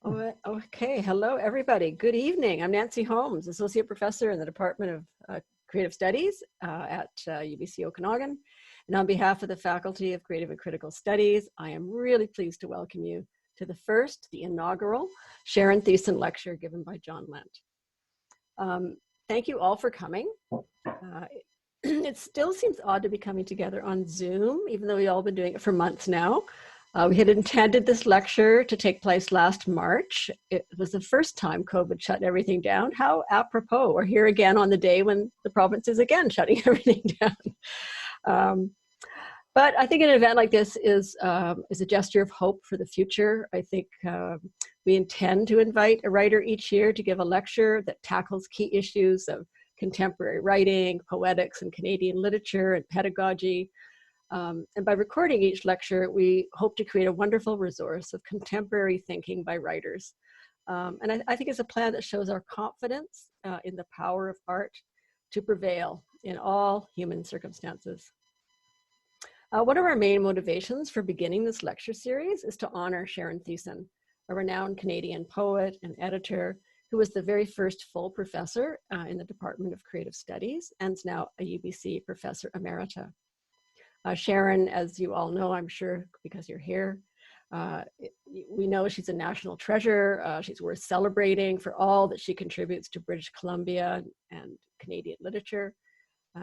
Okay, hello everybody. Good evening. I'm Nancy Holmes, Associate Professor in the Department of Creative Studies at UBC Okanagan. And on behalf of the Faculty of Creative and Critical Studies, I am really pleased to welcome you to the inaugural Sharon Thesen lecture given by John Lent. Thank you all for coming. It still seems odd to be coming together on Zoom, even though we've all been doing it for months now. We had intended this lecture to take place last March. It was the first time COVID shut everything down. How apropos, we're here again on the day when the province is again shutting everything down. But I think an event like this is a gesture of hope for the future. I think we intend to invite a writer each year to give a lecture that tackles key issues of contemporary writing, poetics, and Canadian literature and pedagogy. And by recording each lecture, we hope to create a wonderful resource of contemporary thinking by writers. And I think it's a plan that shows our confidence in the power of art to prevail in all human circumstances. One of our main motivations for beginning this lecture series is to honor Sharon Thesen, a renowned Canadian poet and editor who was the very first full professor in the Department of Creative Studies and is now a UBC Professor Emerita. Sharon, as you all know, I'm sure because you're here, we know she's a national treasure. She's worth celebrating for all that she contributes to British Columbia and Canadian literature,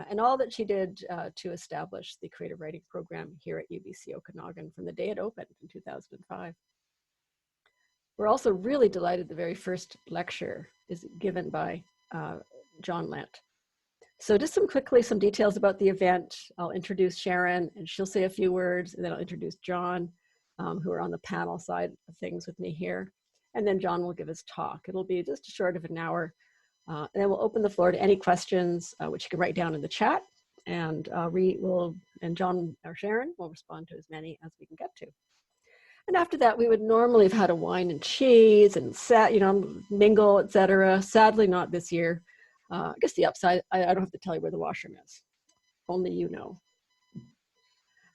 and all that she did to establish the creative writing program here at UBC Okanagan from the day it opened in 2005. We're also really delighted the very first lecture is given by John Lent. So just some details about the event. I'll introduce Sharon and she'll say a few words, and then I'll introduce John, who are on the panel side of things with me here. And then John will give his talk. It'll be just short of an hour. And then we'll open the floor to any questions, which you can write down in the chat. And John or Sharon will respond to as many as we can get to. And after that, we would normally have had a wine and cheese and mingle, etc. Sadly, not this year. I guess the upside, I don't have to tell you where the washroom is. Only you know.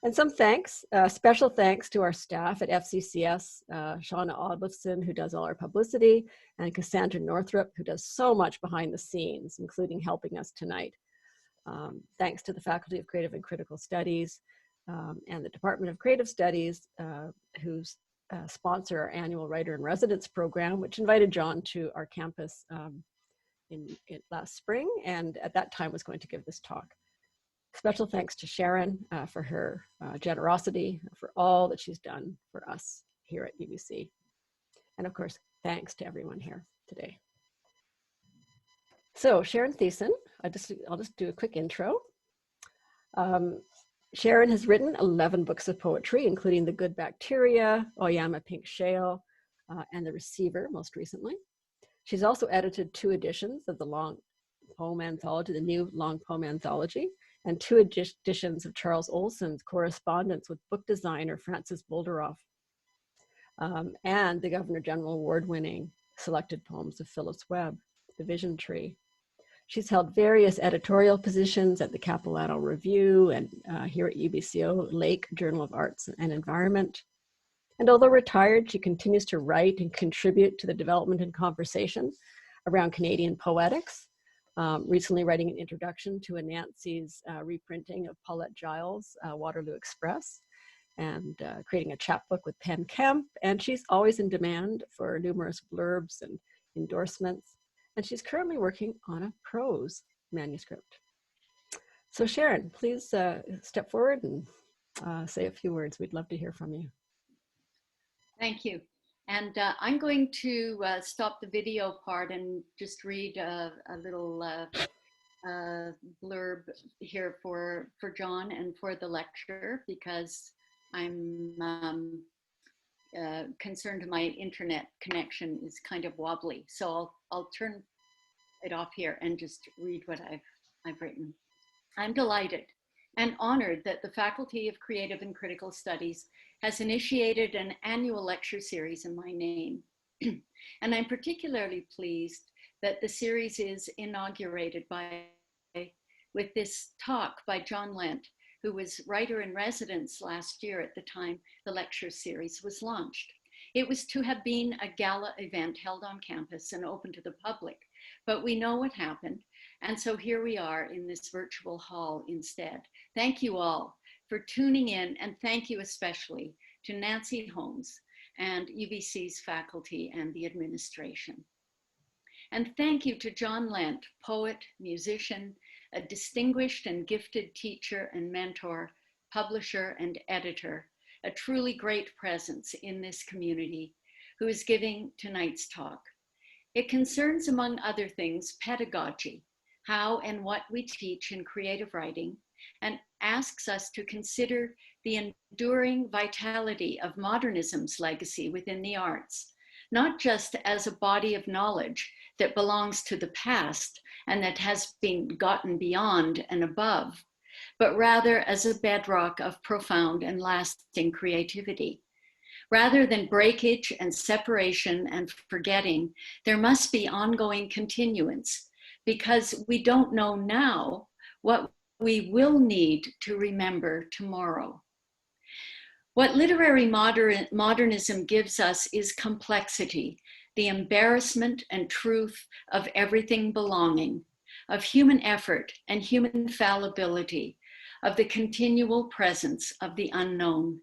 And some thanks, special thanks to our staff at FCCS, Shauna Odlifson, who does all our publicity, and Cassandra Northrup, who does so much behind the scenes, including helping us tonight. Thanks to the Faculty of Creative and Critical Studies and the Department of Creative Studies, who sponsor our annual Writer in Residence program, which invited John to our campus in last spring, and at that time was going to give this talk. Special thanks to Sharon for her generosity, for all that she's done for us here at UBC. And of course, thanks to everyone here today. So Sharon Thesen, I'll just do a quick intro. Sharon has written 11 books of poetry, including The Good Bacteria, Oyama Pink Shale, and The Receiver, most recently. She's also edited 2 editions of the long poem anthology, the new long poem anthology, and 2 editions of Charles Olson's correspondence with book designer Francis Bolderoff, and the Governor General Award-winning selected poems of Phillips Webb, The Vision Tree. She's held various editorial positions at the Capilano Review and here at UBCO Lake Journal of Arts and Environment. And although retired, she continues to write and contribute to the development and conversation around Canadian poetics, recently writing an introduction to Anansi's reprinting of Paulette Giles' Waterloo Express, and creating a chapbook with Penn Kemp. And she's always in demand for numerous blurbs and endorsements. And she's currently working on a prose manuscript. So Sharon, please step forward and say a few words. We'd love to hear from you. Thank you. And I'm going to stop the video part and just read a little blurb here for John and for the lecture, because I'm concerned my internet connection is kind of wobbly. So I'll turn it off here and just read what I've written. I'm delighted and honored that the Faculty of Creative and Critical Studies has initiated an annual lecture series in my name. And I'm particularly pleased that the series is inaugurated with this talk by John Lent, who was writer in residence last year at the time the lecture series was launched. It was to have been a gala event held on campus and open to the public, but we know what happened. And so here we are in this virtual hall instead. Thank you all for tuning in, and thank you especially to Nancy Holmes and UBC's faculty and the administration. And thank you to John Lent, poet, musician, a distinguished and gifted teacher and mentor, publisher and editor, a truly great presence in this community, who is giving tonight's talk. It concerns, among other things, pedagogy, how and what we teach in creative writing, and asks us to consider the enduring vitality of modernism's legacy within the arts, not just as a body of knowledge that belongs to the past and that has been gotten beyond and above, but rather as a bedrock of profound and lasting creativity. Rather than breakage and separation and forgetting, there must be ongoing continuance, because we don't know now what we will need to remember tomorrow. What literary modernism gives us is complexity, the embarrassment and truth of everything belonging, of human effort and human fallibility, of the continual presence of the unknown.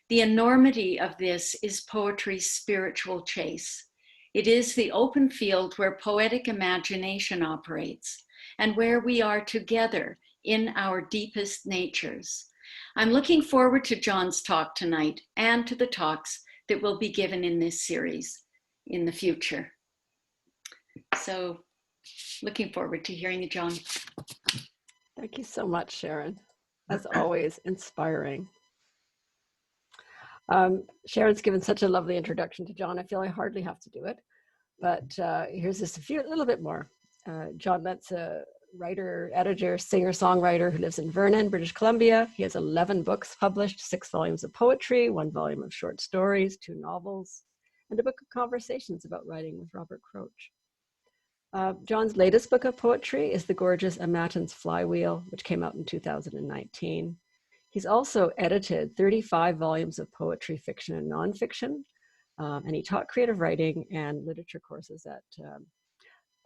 The enormity of this is poetry's spiritual chase. It is the open field where poetic imagination operates, and where we are together in our deepest natures. I'm looking forward to John's talk tonight and to the talks that will be given in this series in the future. So, looking forward to hearing you, John. Thank you so much, Sharon. As always, inspiring. Sharon's given such a lovely introduction to John. I feel I hardly have to do it, but here's just a little bit more. John Lent's a writer, editor, singer, songwriter who lives in Vernon, British Columbia. He has 11 books published, 6 volumes of poetry, 1 volume of short stories, 2 novels, and a book of conversations about writing with Robert Croach. John's latest book of poetry is the gorgeous A Matins Flywheel, which came out in 2019. He's also edited 35 volumes of poetry, fiction, and nonfiction, and he taught creative writing and literature courses at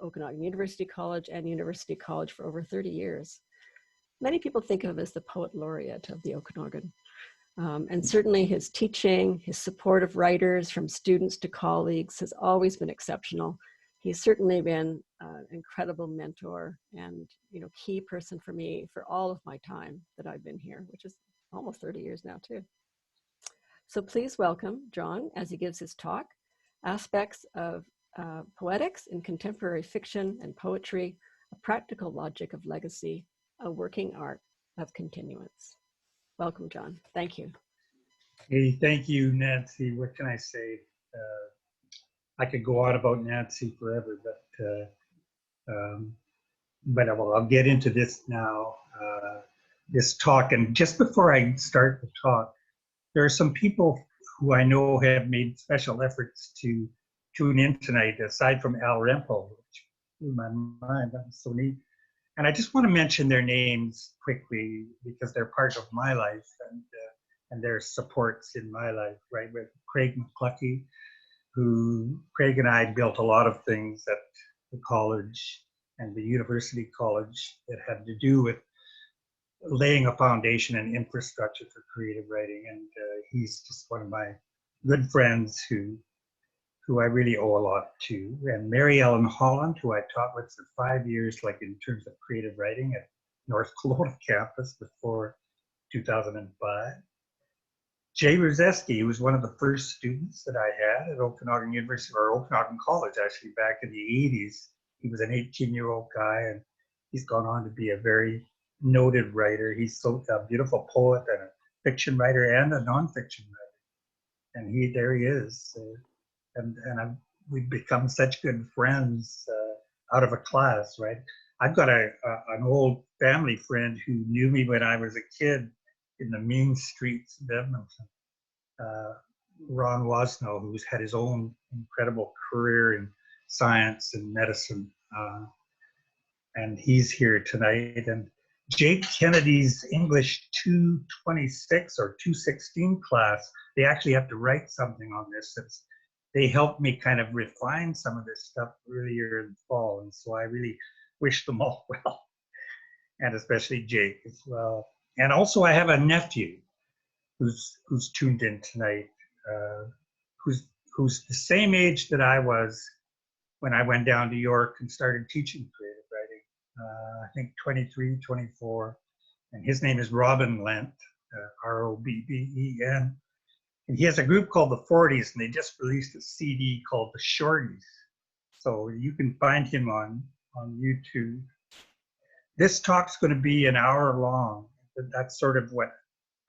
Okanagan University College and University College for over 30 years. Many people think of him as the poet laureate of the Okanagan. And certainly his teaching, his support of writers from students to colleagues has always been exceptional. He's certainly been an incredible mentor and key person for me for all of my time that I've been here, which is almost 30 years now too. So please welcome John as he gives his talk, Aspects of Poetics in Contemporary Fiction and Poetry, a Practical Logic of Legacy, a Working Art of Continuance. Welcome, John. Thank you. Hey, thank you, Nancy. What can I say? I could go on about Nancy forever, but I'll get into this now, this talk. And just before I start the talk, there are some people who I know have made special efforts to tune in tonight, aside from Al Rempel, which blew my mind. That was so neat. And I just want to mention their names quickly because they're part of my life and their supports in my life, right? With Craig McCluckey, who Craig and I built a lot of things at the college and the university college that had to do with laying a foundation and infrastructure for creative writing. And he's just one of my good friends who I really owe a lot to. And Mary Ellen Holland, who I taught with for 5 years, like in terms of creative writing at North Kelowna campus before 2005. Jay Rosewski, who was one of the first students that I had at Okanagan University, or Okanagan College actually, back in the 80s. He was an 18-year-old guy, and he's gone on to be a very noted writer. He's a beautiful poet and a fiction writer and a nonfiction writer. And there he is. We've become such good friends out of a class, right? I've got an old family friend who knew me when I was a kid in the mean streets of Edmonton. Ron Wasno, who's had his own incredible career in science and medicine. And he's here tonight. And Jake Kennedy's English 226 or 216 class, they actually have to write something on this. They helped me kind of refine some of this stuff earlier in the fall. And so I really wish them all well, and especially Jake as well. And also I have a nephew who's tuned in tonight, who's the same age that I was when I went down to York and started teaching creative writing. I think 23, 24. And his name is Robin Lent, Robben. And he has a group called the 40s, and they just released a CD called The Shorties. So you can find him on YouTube. This talk's going to be an hour long. That's sort of what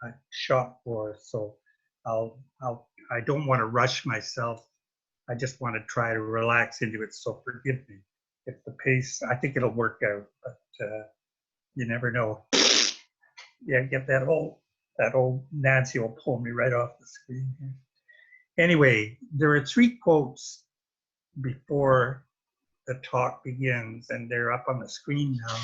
I shot for. So I don't want to rush myself. I just want to try to relax into it. So forgive me if the pace, I think it'll work out, but you never know. Yeah, get that old Nancy will pull me right off the screen here. Anyway, there are 3 quotes before the talk begins, and they're up on the screen now.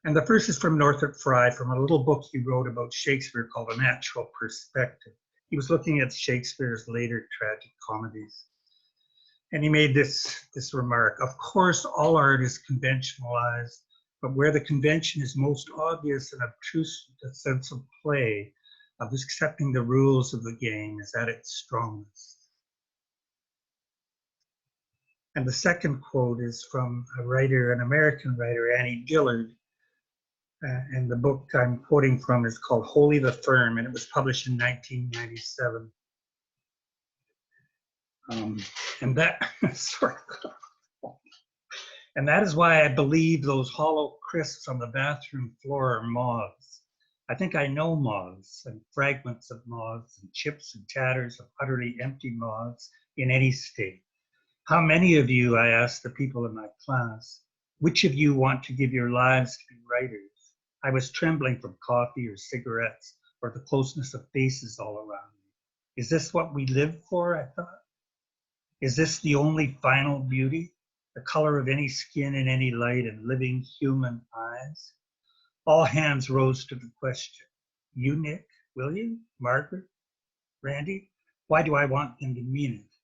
And the first is from Northrop Frye, from a little book he wrote about Shakespeare called A Natural Perspective. He was looking at Shakespeare's later tragic comedies. And he made this remark: of course, all art is conventionalized, but where the convention is most obvious and obtrusive, the sense of play, of accepting the rules of the game, is at its strongest. And the second quote is from a writer, an American writer, Annie Dillard. And the book I'm quoting from is called Wholly the Firm, and it was published in 1997. And that, sorry. And that is why I believe those hollow crisps on the bathroom floor are moths. I think I know moths and fragments of moths and chips and tatters of utterly empty moths in any state. How many of you, I asked the people in my class, which of you want to give your lives to be writers? I was trembling from coffee or cigarettes or the closeness of faces all around me. Is this what we live for, I thought? Is this the only final beauty? The color of any skin in any light and living human eyes? All hands rose to the question. You, Nick, will you? Margaret? Randy? Why do I want them to mean it?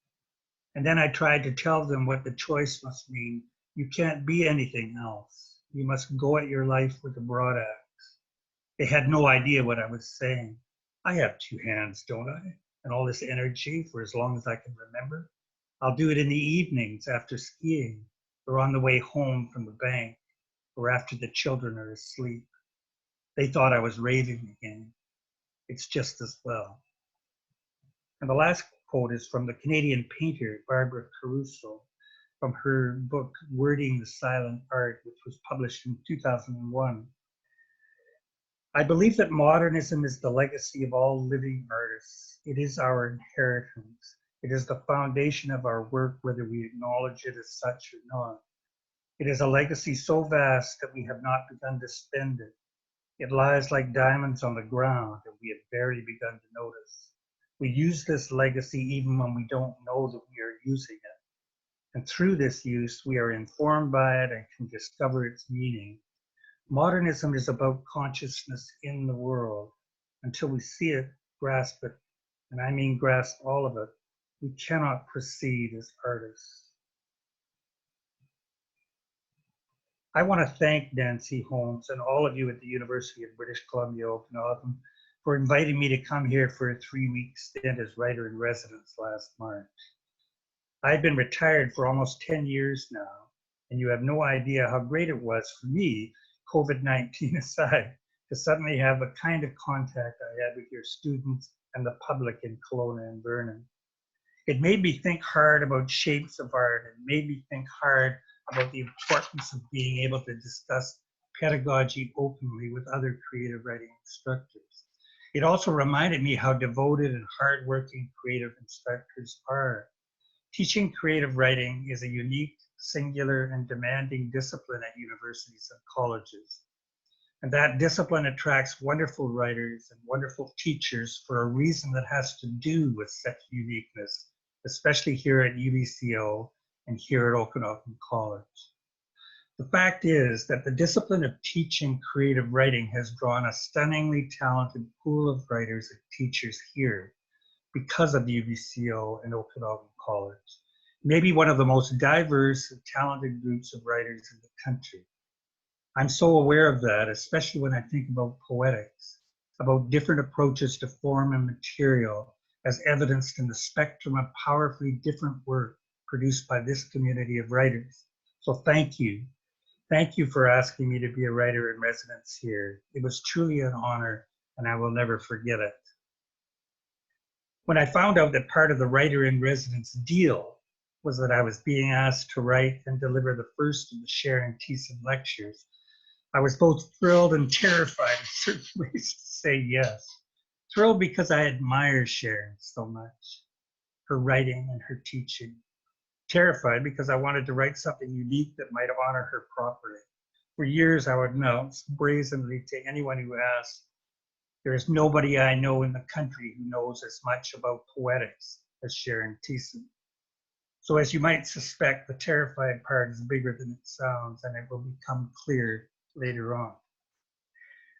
And then I tried to tell them what the choice must mean. You can't be anything else. You must go at your life with a broad axe. They had no idea what I was saying. I have 2 hands, don't I? And all this energy for as long as I can remember. I'll do it in the evenings after skiing, or on the way home from the bank, or after the children are asleep. They thought I was raving again. It's just as well. And the last quote is from the Canadian painter, Barbara Caruso, from her book, Wording the Silent Art, which was published in 2001. I believe that modernism is the legacy of all living artists. It is our inheritance. It is the foundation of our work, whether we acknowledge it as such or not. It is a legacy so vast that we have not begun to spend it. It lies like diamonds on the ground that we have barely begun to notice. We use this legacy even when we don't know that we are using it. And through this use, we are informed by it and can discover its meaning. Modernism is about consciousness in the world. Until we see it, grasp it, and I mean grasp all of it, we cannot proceed as artists. I want to thank Nancy Holmes and all of you at the University of British Columbia, Okanagan, for inviting me to come here for a 3-week stint as writer in residence last March. I've been retired for almost 10 years now, and you have no idea how great it was for me, COVID-19 aside, to suddenly have the kind of contact I had with your students and the public in Kelowna and Vernon. It made me think hard about shapes of art. It made me think hard about the importance of being able to discuss pedagogy openly with other creative writing instructors. It also reminded me how devoted and hardworking creative instructors are. Teaching creative writing is a unique, singular, and demanding discipline at universities and colleges. And that discipline attracts wonderful writers and wonderful teachers for a reason that has to do with such uniqueness, especially here at UBCO and here at Okanagan College. The fact is that the discipline of teaching creative writing has drawn a stunningly talented pool of writers and teachers here because of UBCO and Okanagan College. Maybe one of the most diverse and talented groups of writers in the country. I'm so aware of that, especially when I think about poetics, about different approaches to form and material as evidenced in the spectrum of powerfully different work produced by this community of writers. So thank you. Thank you for asking me to be a writer in residence here. It was truly an honor, and I will never forget it. When I found out that part of the writer in residence deal was that I was being asked to write and deliver the first of the Sharon Thesen lectures, I was both thrilled and terrified in certain ways to say yes. Thrilled because I admire Sharon so much, her writing and her teaching. Terrified because I wanted to write something unique that might honor her properly. For years, I would announce brazenly to anyone who asked, there is nobody I know in the country who knows as much about poetics as Sharon Thesen. So as you might suspect, the terrified part is bigger than it sounds, and it will become clear later on.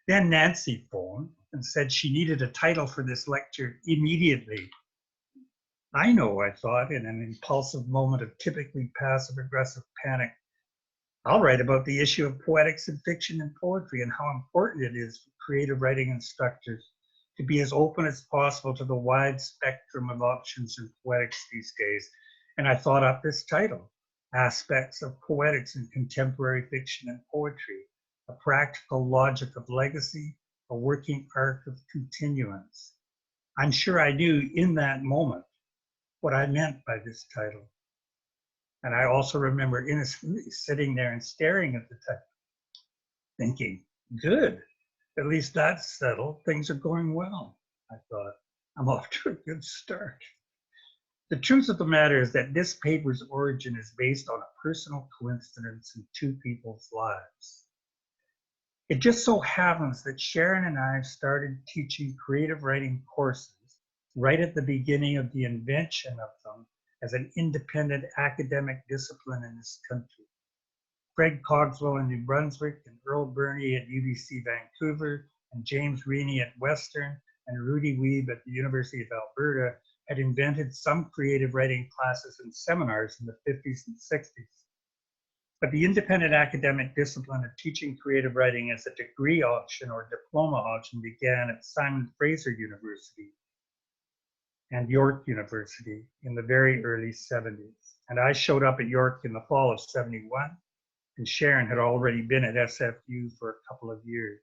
Then Nancy phoned and said she needed a title for this lecture immediately. I know, I thought, in an impulsive moment of typically passive-aggressive panic. I'll write about the issue of poetics in fiction and poetry and how important it is for creative writing instructors to be as open as possible to the wide spectrum of options in poetics these days. And I thought up this title, Aspects of Poetics in Contemporary Fiction and Poetry, a practical logic of legacy, a working arc of continuance. I'm sure I knew in that moment what I meant by this title. And I also remember innocently sitting there and staring at the title, thinking, good, at least that's settled. Things are going well, I thought. I'm off to a good start. The truth of the matter is that this paper's origin is based on a personal coincidence in two people's lives. It just so happens that Sharon and I started teaching creative writing courses right at the beginning of the invention of them as an independent academic discipline in this country. Fred Cogswell in New Brunswick and Earl Burney at UBC Vancouver and James Reaney at Western and Rudy Weeb at the University of Alberta had invented some creative writing classes and seminars in the 50s and 60s. But the independent academic discipline of teaching creative writing as a degree option or diploma option began at Simon Fraser University and York University in the very early 70s. And I showed up at York in the fall of 71, and Sharon had already been at SFU for a couple of years.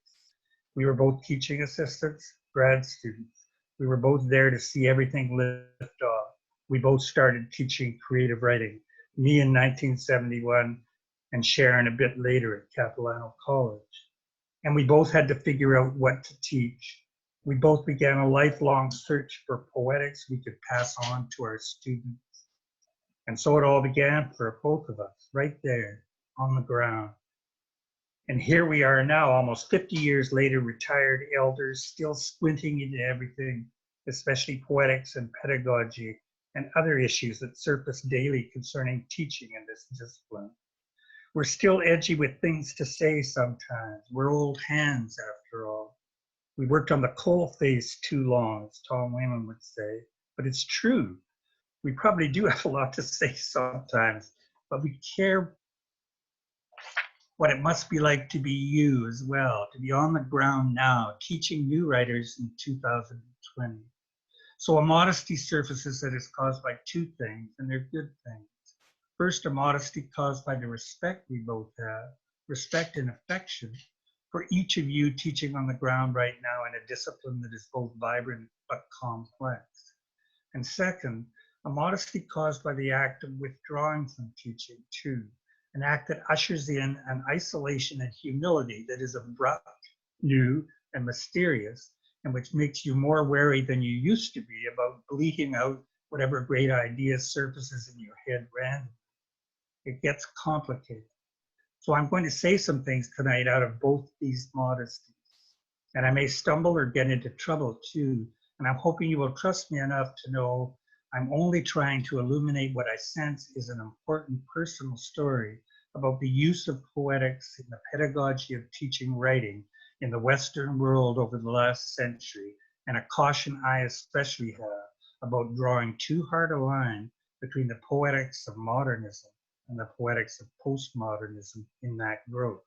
We were both teaching assistants, grad students. We were both there to see everything lift off. We both started teaching creative writing, me in 1971 and Sharon a bit later at Capilano College. And we both had to figure out what to teach. We both began a lifelong search for poetics we could pass on to our students. And so it all began for both of us, right there on the ground. And here we are now, almost 50 years later, retired elders, still squinting into everything, especially poetics and pedagogy and other issues that surface daily concerning teaching in this discipline. We're still edgy with things to say sometimes. We're old hands, after all. We worked on the coal face too long, as Tom Wayman would say, but it's true. We probably do have a lot to say sometimes, but we care what it must be like to be you as well, to be on the ground now, teaching new writers in 2020. So a modesty surfaces that is caused by two things, and they're good things. First, a modesty caused by the respect we both have, respect and affection for each of you teaching on the ground right now in a discipline that is both vibrant but complex. And second, a modesty caused by the act of withdrawing from teaching too, an act that ushers in an isolation and humility that is abrupt, new, and mysterious, and which makes you more wary than you used to be about bleating out whatever great idea surfaces in your head randomly. It gets complicated. So I'm going to say some things tonight out of both these modesties. And I may stumble or get into trouble too. And I'm hoping you will trust me enough to know I'm only trying to illuminate what I sense is an important personal story about the use of poetics in the pedagogy of teaching writing in the Western world over the last century, and a caution I especially have about drawing too hard a line between the poetics of modernism and the poetics of postmodernism in that growth,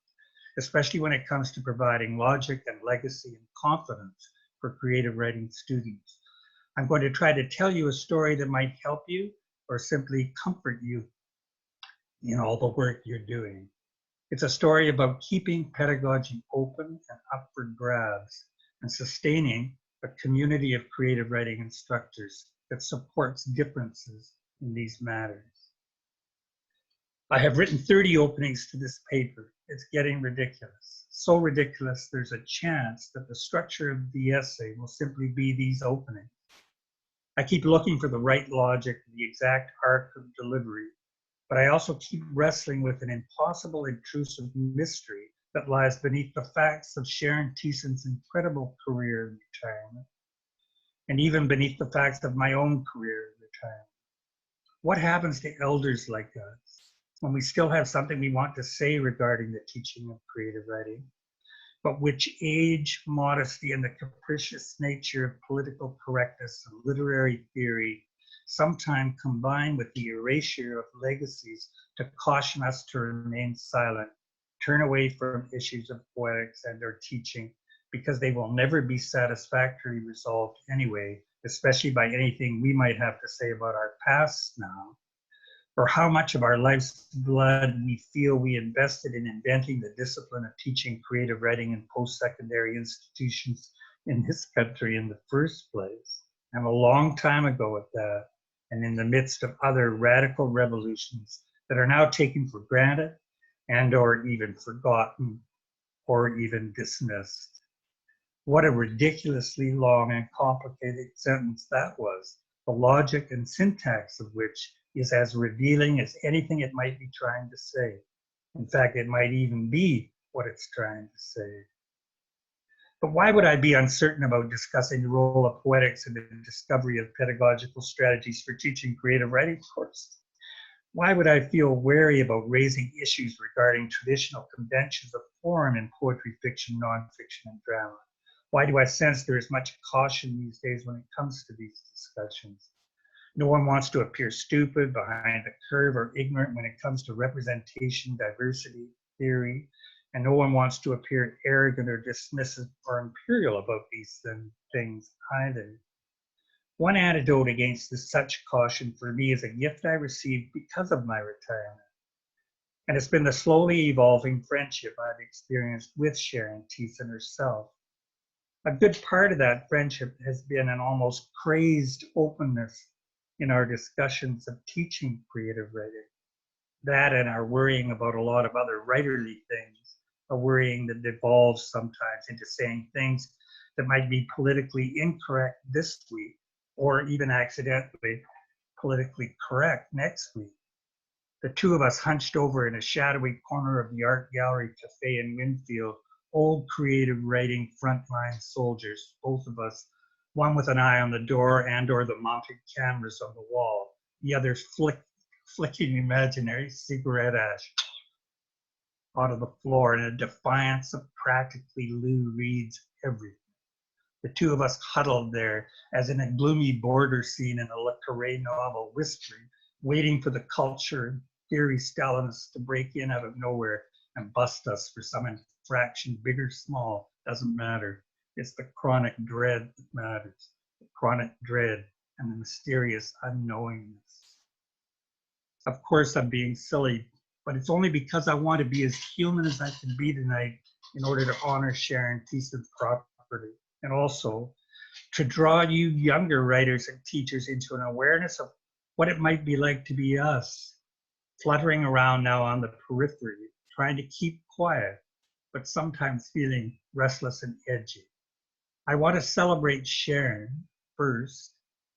especially when it comes to providing logic and legacy and confidence for creative writing students. I'm going to try to tell you a story that might help you or simply comfort you in all the work you're doing. It's a story about keeping pedagogy open and up for grabs and sustaining a community of creative writing instructors that supports differences in these matters. I have written 30 openings to this paper. It's getting ridiculous. So ridiculous, there's a chance that the structure of the essay will simply be these openings. I keep looking for the right logic, the exact arc of delivery, but I also keep wrestling with an impossible, intrusive mystery that lies beneath the facts of Sharon Thesen's incredible career in retirement, and even beneath the facts of my own career in retirement. What happens to elders like us when we still have something we want to say regarding the teaching of creative writing, but which age, modesty, and the capricious nature of political correctness and literary theory sometimes combine with the erasure of legacies to caution us to remain silent, turn away from issues of poetics and their teaching, because they will never be satisfactorily resolved anyway, especially by anything we might have to say about our past now, or how much of our life's blood we feel we invested in inventing the discipline of teaching creative writing in post-secondary institutions in this country in the first place. And a long time ago at that, and in the midst of other radical revolutions that are now taken for granted and or even forgotten or even dismissed. What a ridiculously long and complicated sentence that was, the logic and syntax of which is as revealing as anything it might be trying to say. In fact, it might even be what it's trying to say. But why would I be uncertain about discussing the role of poetics in the discovery of pedagogical strategies for teaching creative writing courses? Why would I feel wary about raising issues regarding traditional conventions of form in poetry, fiction, nonfiction, and drama? Why do I sense there is much caution these days when it comes to these discussions? No one wants to appear stupid, behind the curve, or ignorant when it comes to representation, diversity, theory, and no one wants to appear arrogant or dismissive or imperial about these things either. One antidote against such caution for me is a gift I received because of my retirement. And it's been the slowly evolving friendship I've experienced with Sharon Thesen herself. A good part of that friendship has been an almost crazed openness in our discussions of teaching creative writing. That and our worrying about a lot of other writerly things, a worrying that devolves sometimes into saying things that might be politically incorrect this week, or even accidentally politically correct next week. The two of us hunched over in a shadowy corner of the Art Gallery Cafe in Winfield, old creative writing frontline soldiers, both of us, one with an eye on the door and or the mounted cameras on the wall, the other flicking imaginary cigarette ash onto the floor in a defiance of practically Lou Reed's everything. The two of us huddled there as in a gloomy border scene in a Le Carré novel, whispering, waiting for the culture and theory Stalinists to break in out of nowhere and bust us for some infraction, big or small, doesn't matter. It's the chronic dread that matters, the chronic dread and the mysterious unknowingness. Of course, I'm being silly, but it's only because I want to be as human as I can be tonight in order to honor Sharon Thesen's property, and also to draw you younger writers and teachers into an awareness of what it might be like to be us, fluttering around now on the periphery, trying to keep quiet, but sometimes feeling restless and edgy. I want to celebrate Sharon first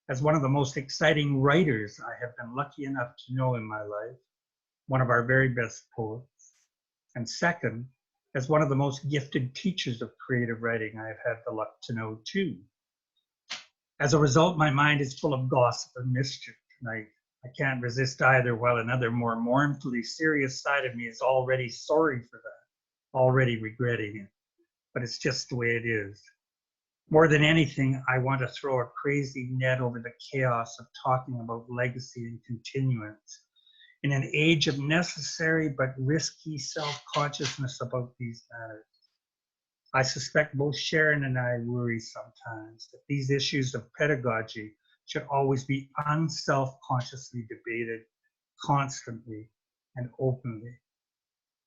as one of the most exciting writers I have been lucky enough to know in my life, one of our very best poets, and second, as one of the most gifted teachers of creative writing I have had the luck to know too. As a result, my mind is full of gossip and mischief tonight. I can't resist either, while another more mournfully serious side of me is already sorry for that, already regretting it. But it's just the way it is. More than anything, I want to throw a crazy net over the chaos of talking about legacy and continuance in an age of necessary but risky self-consciousness about these matters. I suspect both Sharon and I worry sometimes that these issues of pedagogy should always be unself-consciously debated constantly and openly.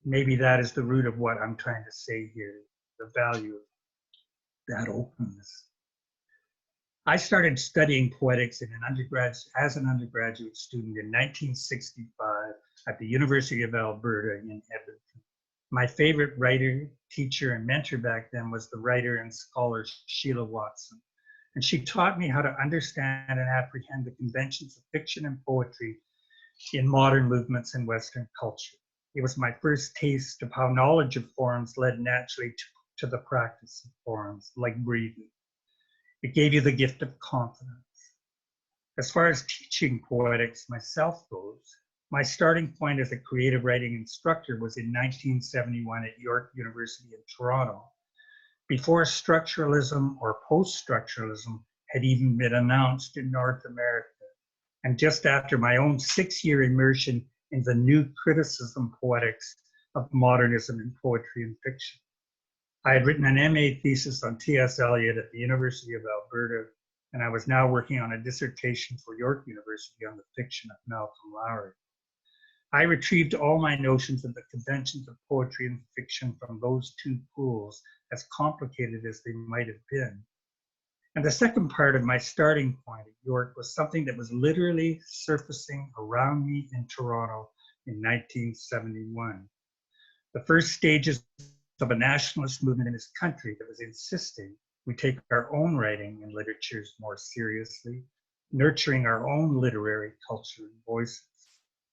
Maybe that is the root of what I'm trying to say here, the value of that openness. I started studying poetics as an undergraduate student in 1965 at the University of Alberta in Edmonton. My favorite writer, teacher, and mentor back then was the writer and scholar Sheila Watson. And she taught me how to understand and apprehend the conventions of fiction and poetry in modern movements in Western culture. It was my first taste of how knowledge of forms led naturally to the practice of forms, like breathing. It gave you the gift of confidence. As far as teaching poetics myself goes, my starting point as a creative writing instructor was in 1971 at York University in Toronto, before structuralism or post-structuralism had even been announced in North America, and just after my own 6-year immersion in the new criticism poetics of modernism in poetry and fiction. I had written an MA thesis on T.S. Eliot at the University of Alberta, and I was now working on a dissertation for York University on the fiction of Malcolm Lowry. I retrieved all my notions of the conventions of poetry and fiction from those two pools, as complicated as they might have been. And the second part of my starting point at York was something that was literally surfacing around me in Toronto in 1971. The first stages of a nationalist movement in this country that was insisting we take our own writing and literatures more seriously, nurturing our own literary culture and voices.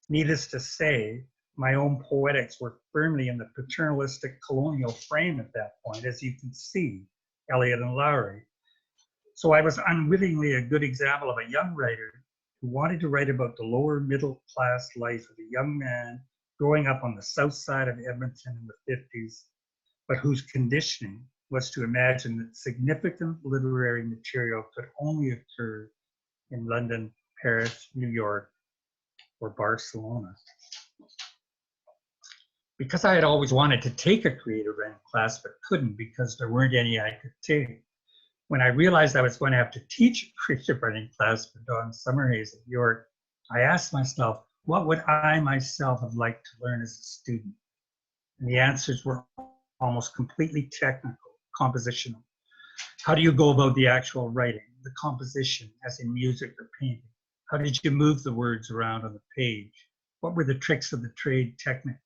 Needless to say, my own poetics were firmly in the paternalistic colonial frame at that point, as you can see, Eliot and Lowry. So I was unwittingly a good example of a young writer who wanted to write about the lower middle class life of a young man growing up on the south side of Edmonton in the 50s, but whose conditioning was to imagine that significant literary material could only occur in London, Paris, New York, or Barcelona. Because I had always wanted to take a creative writing class, but couldn't because there weren't any I could take. When I realized I was going to have to teach a creative writing class for Dawn Summerhays at York, I asked myself, what would I myself have liked to learn as a student? And the answers were almost completely technical, compositional. How do you go about the actual writing, the composition, as in music or painting? How did you move the words around on the page? What were the tricks of the trade technically?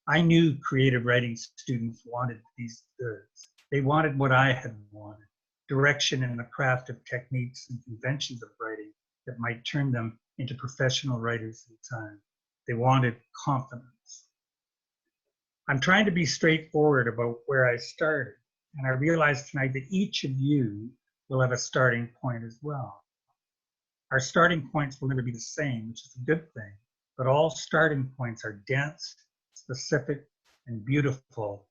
I knew creative writing students wanted these goods. They wanted what I had wanted, direction in the craft of techniques and conventions of writing that might turn them into professional writers in time. They wanted confidence. I'm trying to be straightforward about where I started, and I realize tonight that each of you will have a starting point as well. Our starting points will never be the same, which is a good thing, but all starting points are dense, specific, and beautiful,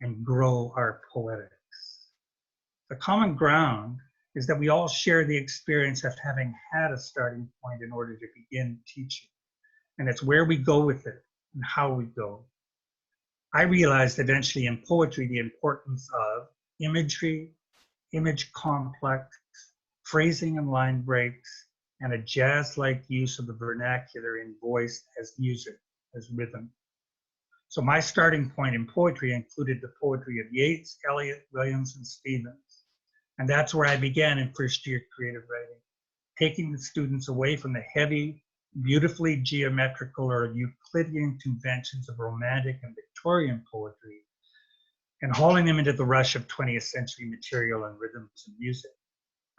and grow our poetics. The common ground is that we all share the experience of having had a starting point in order to begin teaching, and it's where we go with it and how we go. I realized eventually in poetry the importance of imagery, image complex, phrasing and line breaks, and a jazz-like use of the vernacular in voice as music, as rhythm. So my starting point in poetry included the poetry of Yeats, Eliot, Williams, and Stevens. And that's where I began in first year creative writing, taking the students away from the heavy, beautifully geometrical or Euclidean conventions of Romantic and Victorian poetry and hauling them into the rush of 20th century material and rhythms and music.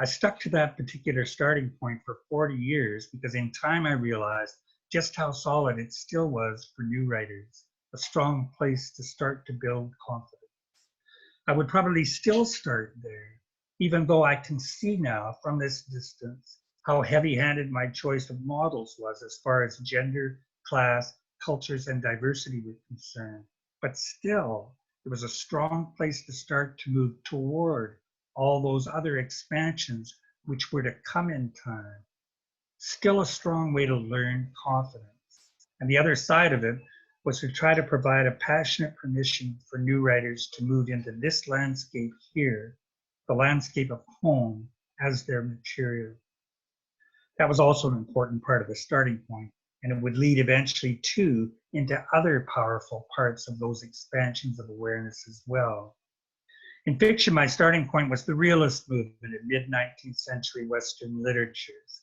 I stuck to that particular starting point for 40 years because in time I realized just how solid it still was for new writers, a strong place to start to build confidence. I would probably still start there, even though I can see now from this distance how heavy-handed my choice of models was as far as gender, class, cultures, and diversity were concerned. But still, it was a strong place to start to move toward all those other expansions which were to come in time. Still a strong way to learn confidence. And the other side of it was to try to provide a passionate permission for new writers to move into this landscape here, the landscape of home, as their material. That was also an important part of the starting point, and it would lead eventually too into other powerful parts of those expansions of awareness as well. In fiction, my starting point was the realist movement in mid-19th century Western literatures.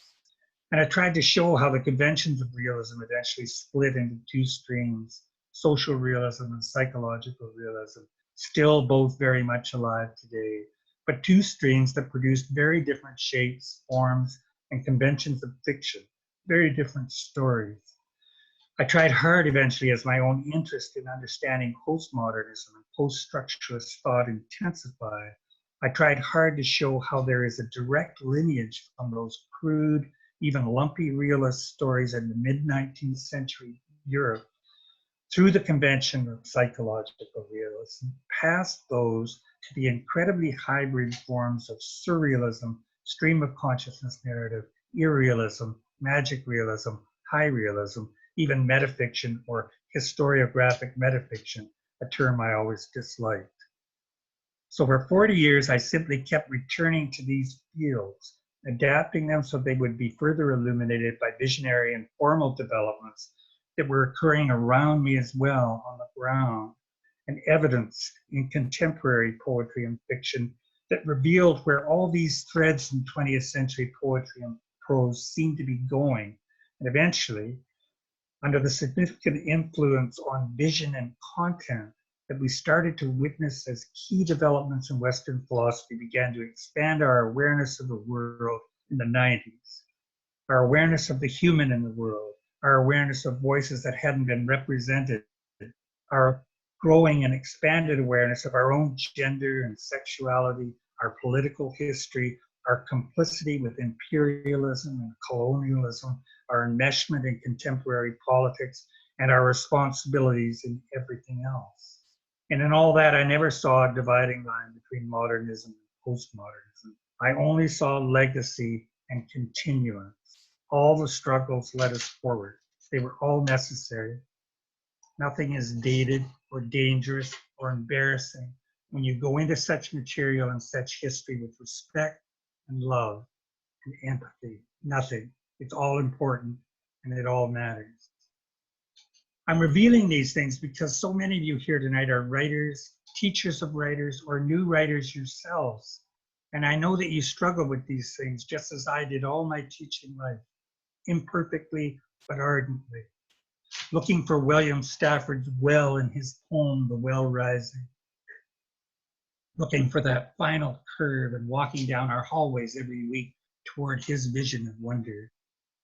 And I tried to show how the conventions of realism eventually split into two streams, social realism and psychological realism, still both very much alive today, but two streams that produced very different shapes, forms, and conventions of fiction, very different stories. I tried hard eventually as my own interest in understanding postmodernism and post-structuralist thought intensified. I tried hard to show how there is a direct lineage from those crude, even lumpy realist stories in the mid-19th century Europe through the convention of psychological realism, past those to the incredibly hybrid forms of surrealism, stream of consciousness narrative, irrealism, magic realism, high realism, even metafiction or historiographic metafiction, a term I always disliked. So for 40 years, I simply kept returning to these fields, adapting them so they would be further illuminated by visionary and formal developments that were occurring around me as well on the ground, and evidenced in contemporary poetry and fiction that revealed where all these threads in 20th century poetry and prose seemed to be going, and eventually, under the significant influence on vision and content that we started to witness as key developments in Western philosophy began to expand our awareness of the world in the 90s, our awareness of the human in the world, our awareness of voices that hadn't been represented, our growing and expanded awareness of our own gender and sexuality, our political history, our complicity with imperialism and colonialism, our enmeshment in contemporary politics, and our responsibilities in everything else. And in all that, I never saw a dividing line between modernism and postmodernism. I only saw legacy and continuance. All the struggles led us forward. They were all necessary. Nothing is dated or dangerous or embarrassing when you go into such material and such history with respect and love and empathy. Nothing. It's all important and it all matters. I'm revealing these things because so many of you here tonight are writers, teachers of writers, or new writers yourselves. And I know that you struggle with these things just as I did all my teaching life, imperfectly but ardently, looking for William Stafford's well in his poem, The Well Rising, looking for that final curve and walking down our hallways every week toward his vision of wonder.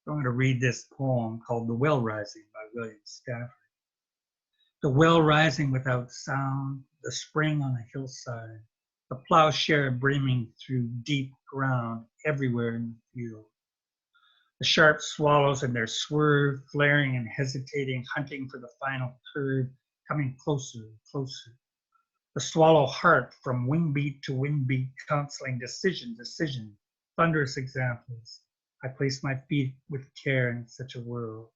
I'm going to read this poem called The Well Rising by William Stafford. The well rising without sound, the spring on a hillside, the plowshare brimming through deep ground everywhere in the field. The sharp swallows in their swerve, flaring and hesitating, hunting for the final curve, coming closer and closer. The swallow heart from wingbeat to wingbeat, counseling decision, thunderous examples. I place my feet with care in such a world.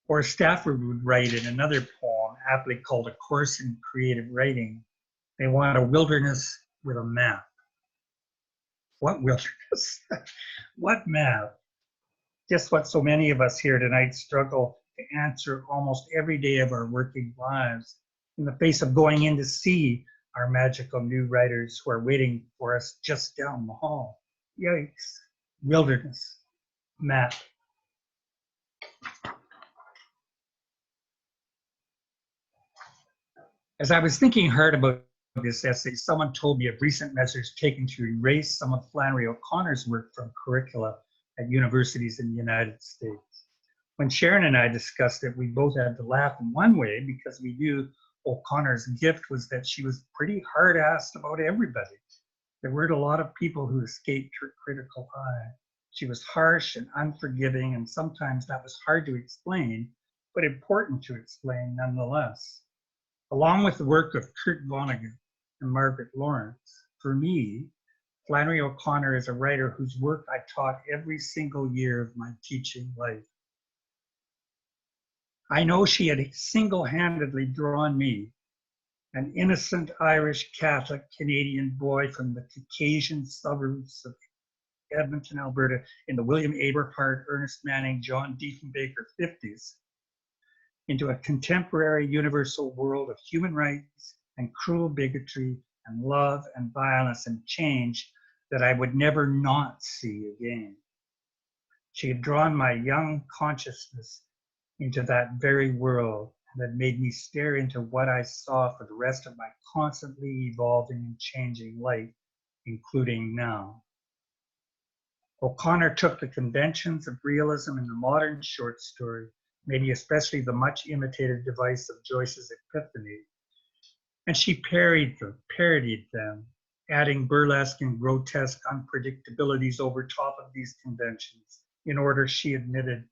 Or Stafford would write in another poem, aptly called A Course in Creative Writing, they want a wilderness with a map. What wilderness? What map? Just what so many of us here tonight struggle to answer almost every day of our working lives in the face of going in to see our magical new writers who are waiting for us just down the hall. Yikes. Wilderness. Map. As I was thinking hard about this essay, someone told me of recent measures taken to erase some of Flannery O'Connor's work from curricula at universities in the United States. When Sharon and I discussed it, we both had to laugh in one way because we knew O'Connor's gift was that she was pretty hard-assed about everybody. There weren't a lot of people who escaped her critical eye. She was harsh and unforgiving, and sometimes that was hard to explain, but important to explain nonetheless. Along with the work of Kurt Vonnegut and Margaret Lawrence, for me, Flannery O'Connor is a writer whose work I taught every single year of my teaching life. I know she had single-handedly drawn me, an innocent Irish Catholic Canadian boy from the Caucasian suburbs of Edmonton, Alberta, in the William Aberhart, Ernest Manning, John Diefenbaker 50s, into a contemporary universal world of human rights and cruel bigotry and love and violence and change that I would never not see again. She had drawn my young consciousness into that very world and had made me stare into what I saw for the rest of my constantly evolving and changing life, including now. O'Connor took the conventions of realism in the modern short story, maybe especially the much imitated device of Joyce's Epiphany, and she parodied them, adding burlesque and grotesque unpredictabilities over top of these conventions in order, she admitted,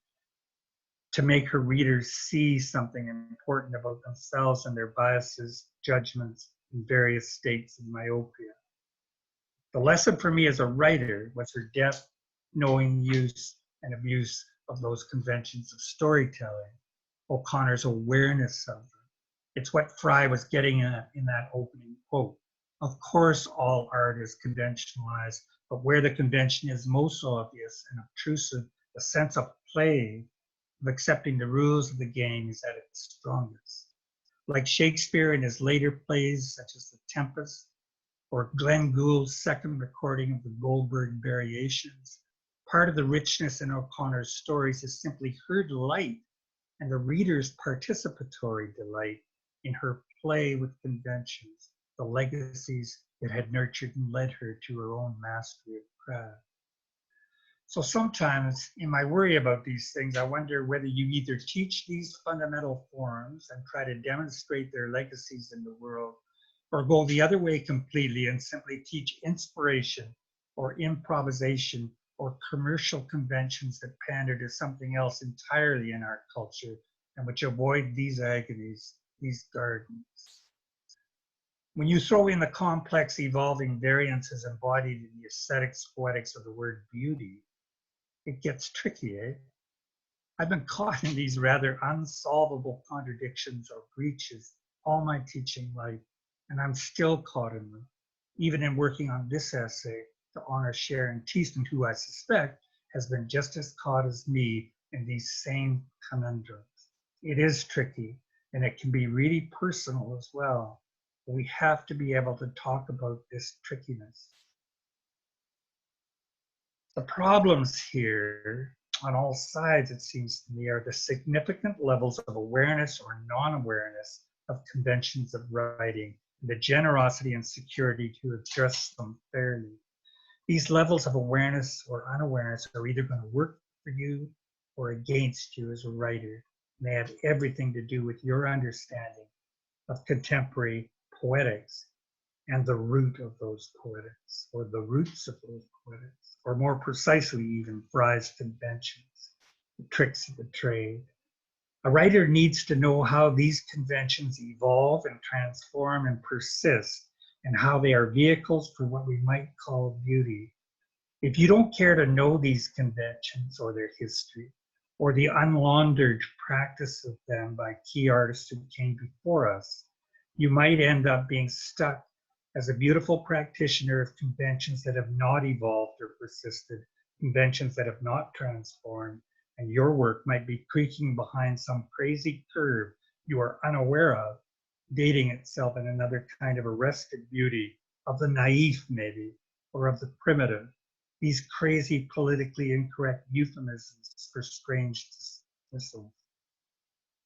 to make her readers see something important about themselves and their biases, judgments, and various states of myopia. The lesson for me as a writer was her deft, knowing use and abuse of those conventions of storytelling, O'Connor's awareness of them. It's what Fry was getting at in that opening quote. Of course, all art is conventionalized, but where the convention is most obvious and obtrusive, the sense of play, of accepting the rules of the game, is at its strongest. Like Shakespeare in his later plays, such as The Tempest, or Glenn Gould's second recording of the Goldberg Variations, part of the richness in O'Connor's stories is simply her delight and the reader's participatory delight in her play with conventions, the legacies that had nurtured and led her to her own mastery of craft. So sometimes in my worry about these things, I wonder whether you either teach these fundamental forms and try to demonstrate their legacies in the world, or go the other way completely and simply teach inspiration or improvisation or commercial conventions that pander to something else entirely in our culture and which avoid these agonies, these gardens. When you throw in the complex evolving variances embodied in the aesthetics, poetics of the word beauty, it gets tricky, eh? I've been caught in these rather unsolvable contradictions or breaches all my teaching life, and I'm still caught in them, even in working on this essay to honor Sharon Thesen, who I suspect has been just as caught as me in these same conundrums. It is tricky, and it can be really personal as well. But we have to be able to talk about this trickiness. The problems here on all sides, it seems to me, are the significant levels of awareness or non-awareness of conventions of writing, and the generosity and security to address them fairly. These levels of awareness or unawareness are either going to work for you or against you as a writer. And they have everything to do with your understanding of contemporary poetics and the root of those poetics, or the roots of those poetics, or more precisely even Fry's conventions, the tricks of the trade. A writer needs to know how these conventions evolve and transform and persist, and how they are vehicles for what we might call beauty. If you don't care to know these conventions or their history, or the unlaundered practice of them by key artists who came before us, you might end up being stuck as a beautiful practitioner of conventions that have not evolved or persisted, conventions that have not transformed, and your work might be creaking behind some crazy curve you are unaware of, dating itself in another kind of arrested beauty, of the naif maybe, or of the primitive, these crazy politically incorrect euphemisms for strange dismissals.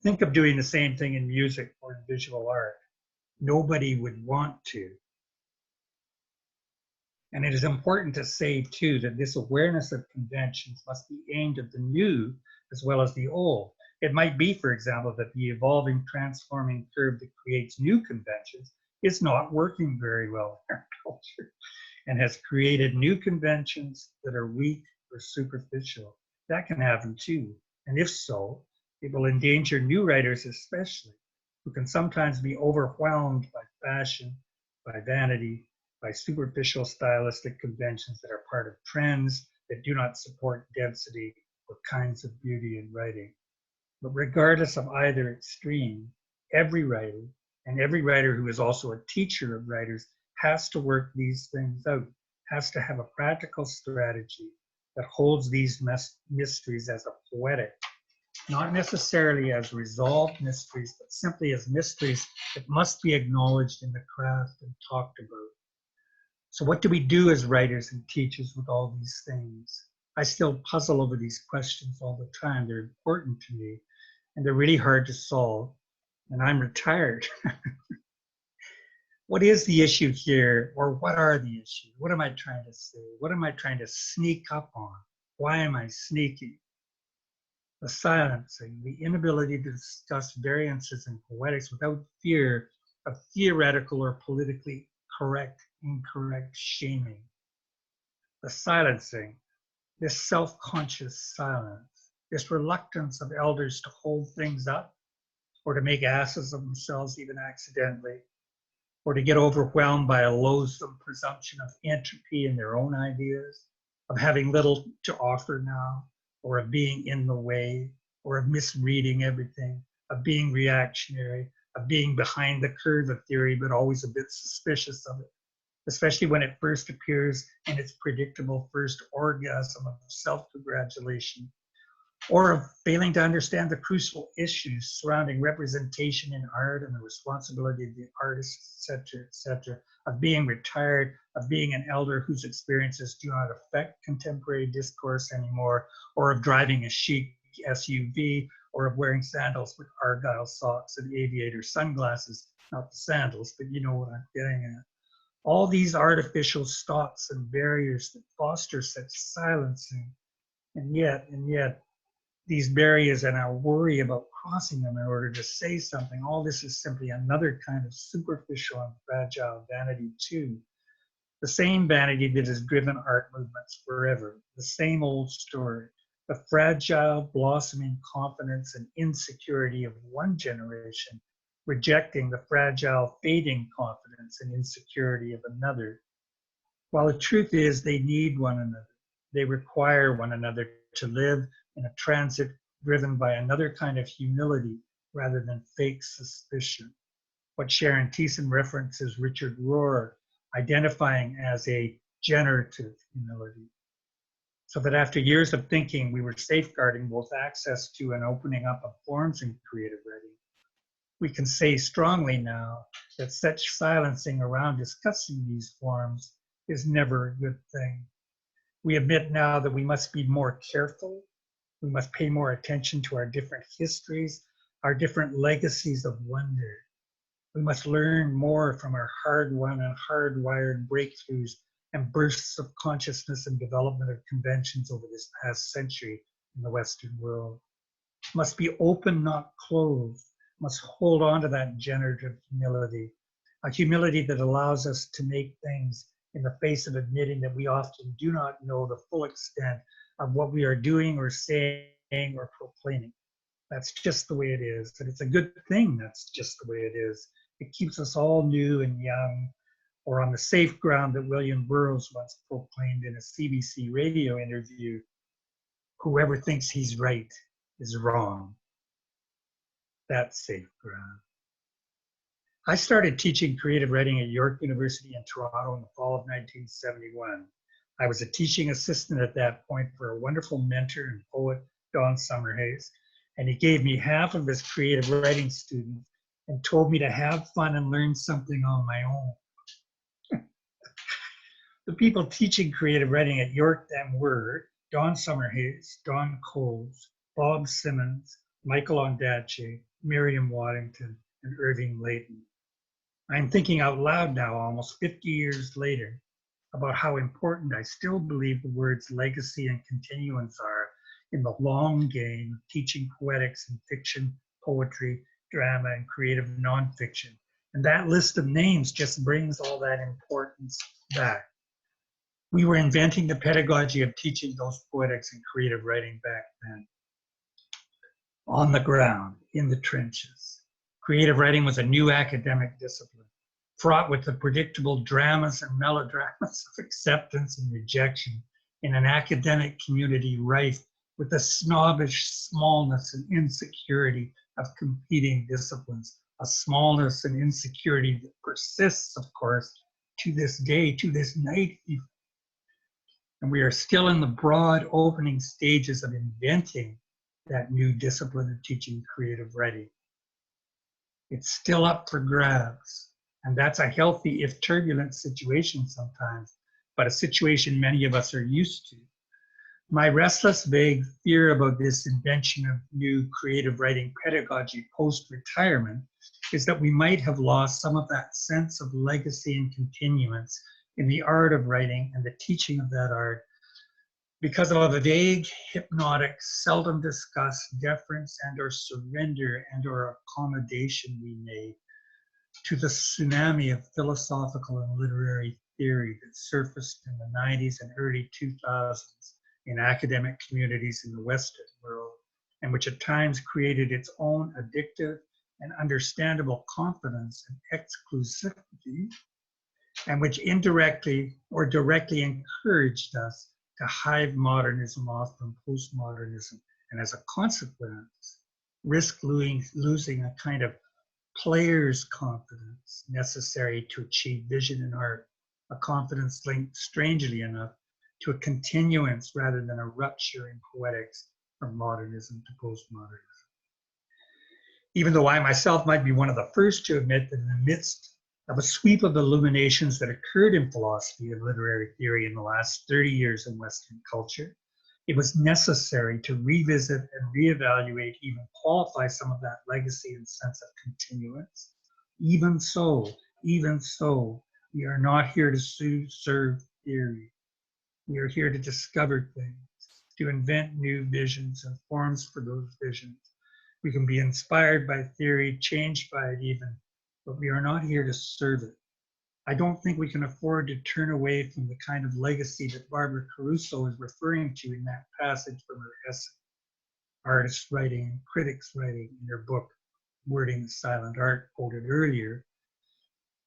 Think of doing the same thing in music or in visual art. Nobody would want to. And it is important to say, too, that this awareness of conventions must be aimed at the new as well as the old. It might be, for example, that the evolving, transforming curve that creates new conventions is not working very well in our culture and has created new conventions that are weak or superficial. That can happen too. And if so, it will endanger new writers especially, who can sometimes be overwhelmed by fashion, by vanity, by superficial stylistic conventions that are part of trends that do not support density or kinds of beauty in writing. But regardless of either extreme, every writer, and every writer who is also a teacher of writers, has to work these things out, has to have a practical strategy that holds these mysteries as a poetic, not necessarily as resolved mysteries, but simply as mysteries that must be acknowledged in the craft and talked about. So what do we do as writers and teachers with all these things? I still puzzle over these questions all the time. They're important to me, and they're really hard to solve. And I'm retired. What is the issue here, or what are the issues? What am I trying to say? What am I trying to sneak up on? Why am I sneaking? The silencing, the inability to discuss variances in poetics without fear of theoretical or politically incorrect shaming. The silencing, this self-conscious silence, this reluctance of elders to hold things up or to make asses of themselves even accidentally, or to get overwhelmed by a loathsome presumption of entropy in their own ideas, of having little to offer now, or of being in the way, or of misreading everything, of being reactionary, of being behind the curve of theory, but always a bit suspicious of it, especially when it first appears in its predictable first orgasm of self-congratulation, or of failing to understand the crucial issues surrounding representation in art and the responsibility of the artist, etc., of being retired, of being an elder whose experiences do not affect contemporary discourse anymore, or of driving a chic SUV, or of wearing sandals with argyle socks and aviator sunglasses, not the sandals, but you know what I'm getting at. All these artificial stops and barriers that foster such silencing, and yet, these barriers and our worry about crossing them in order to say something, all this is simply another kind of superficial and fragile vanity too. The same vanity that has driven art movements forever, the same old story, the fragile, blossoming confidence and insecurity of one generation, rejecting the fragile, fading confidence and insecurity of another. While the truth is they need one another, they require one another to live in a transit driven by another kind of humility rather than fake suspicion. What Sharon Thesen references Richard Rohr identifying as a generative humility. So that after years of thinking, we were safeguarding both access to and opening up of forms in creative writing. We can say strongly now that such silencing around discussing these forms is never a good thing. We admit now that we must be more careful. We must pay more attention to our different histories, our different legacies of wonder. We must learn more from our hard-won and hardwired breakthroughs and bursts of consciousness and development of conventions over this past century in the Western world. Must be open, not closed. Must hold on to that generative humility, a humility that allows us to make things in the face of admitting that we often do not know the full extent of what we are doing or saying or proclaiming. That's just the way it is. And it's a good thing that's just the way it is. It keeps us all new and young, or on the safe ground that William Burroughs once proclaimed in a CBC radio interview, whoever thinks he's right is wrong. That's safe ground. I started teaching creative writing at York University in Toronto in the fall of 1971. I was a teaching assistant at that point for a wonderful mentor and poet, Don Summerhays, and he gave me half of his creative writing students and told me to have fun and learn something on my own. The people teaching creative writing at York then were Don Summerhays, Don Coles, Bob Simmons, Michael Ondaatje, Miriam Waddington, and Irving Layton. I'm thinking out loud now, almost 50 years later, about how important I still believe the words legacy and continuance are in the long game of teaching poetics and fiction, poetry, drama, and creative nonfiction. And that list of names just brings all that importance back. We were inventing the pedagogy of teaching those poetics and creative writing back then. On the ground, in the trenches. Creative writing was a new academic discipline, fraught with the predictable dramas and melodramas of acceptance and rejection in an academic community rife with the snobbish smallness and insecurity of competing disciplines, a smallness and insecurity that persists, of course, to this day, to this night even. And we are still in the broad opening stages of inventing that new discipline of teaching creative writing. It's still up for grabs. And that's a healthy, if turbulent, situation sometimes, but a situation many of us are used to. My restless, vague fear about this invention of new creative writing pedagogy post-retirement is that we might have lost some of that sense of legacy and continuance in the art of writing and the teaching of that art because of a vague, hypnotic, seldom discussed deference and or surrender and or accommodation we made to the tsunami of philosophical and literary theory that surfaced in the 90s and early 2000s in academic communities in the Western world, and which at times created its own addictive and understandable confidence and exclusivity, and which indirectly or directly encouraged us to hive modernism off from postmodernism, and as a consequence, risk losing a kind of player's confidence necessary to achieve vision in art, a confidence linked, strangely enough, to a continuance rather than a rupture in poetics from modernism to postmodernism. Even though I myself might be one of the first to admit that in the midst of a sweep of illuminations that occurred in philosophy and literary theory in the last 30 years in Western culture, it was necessary to revisit and reevaluate, even qualify some of that legacy and sense of continuance. Even so, we are not here to serve theory. We are here to discover things, to invent new visions and forms for those visions. We can be inspired by theory, changed by it even, but we are not here to serve it. I don't think we can afford to turn away from the kind of legacy that Barbara Caruso is referring to in that passage from her essay, Artists Writing, Critics Writing, in her book, Wording the Silent Art, quoted earlier,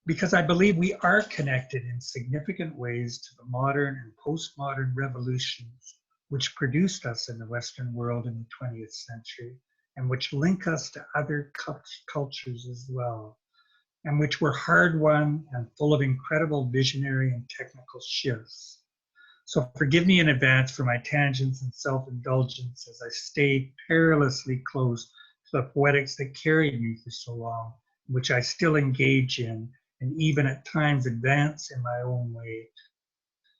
because I believe we are connected in significant ways to the modern and postmodern revolutions which produced us in the Western world in the 20th century, and which link us to other cultures as well, and which were hard-won and full of incredible visionary and technical shifts. So forgive me in advance for my tangents and self-indulgence as I stay perilously close to the poetics that carried me for so long, which I still engage in, and even at times advance in my own way,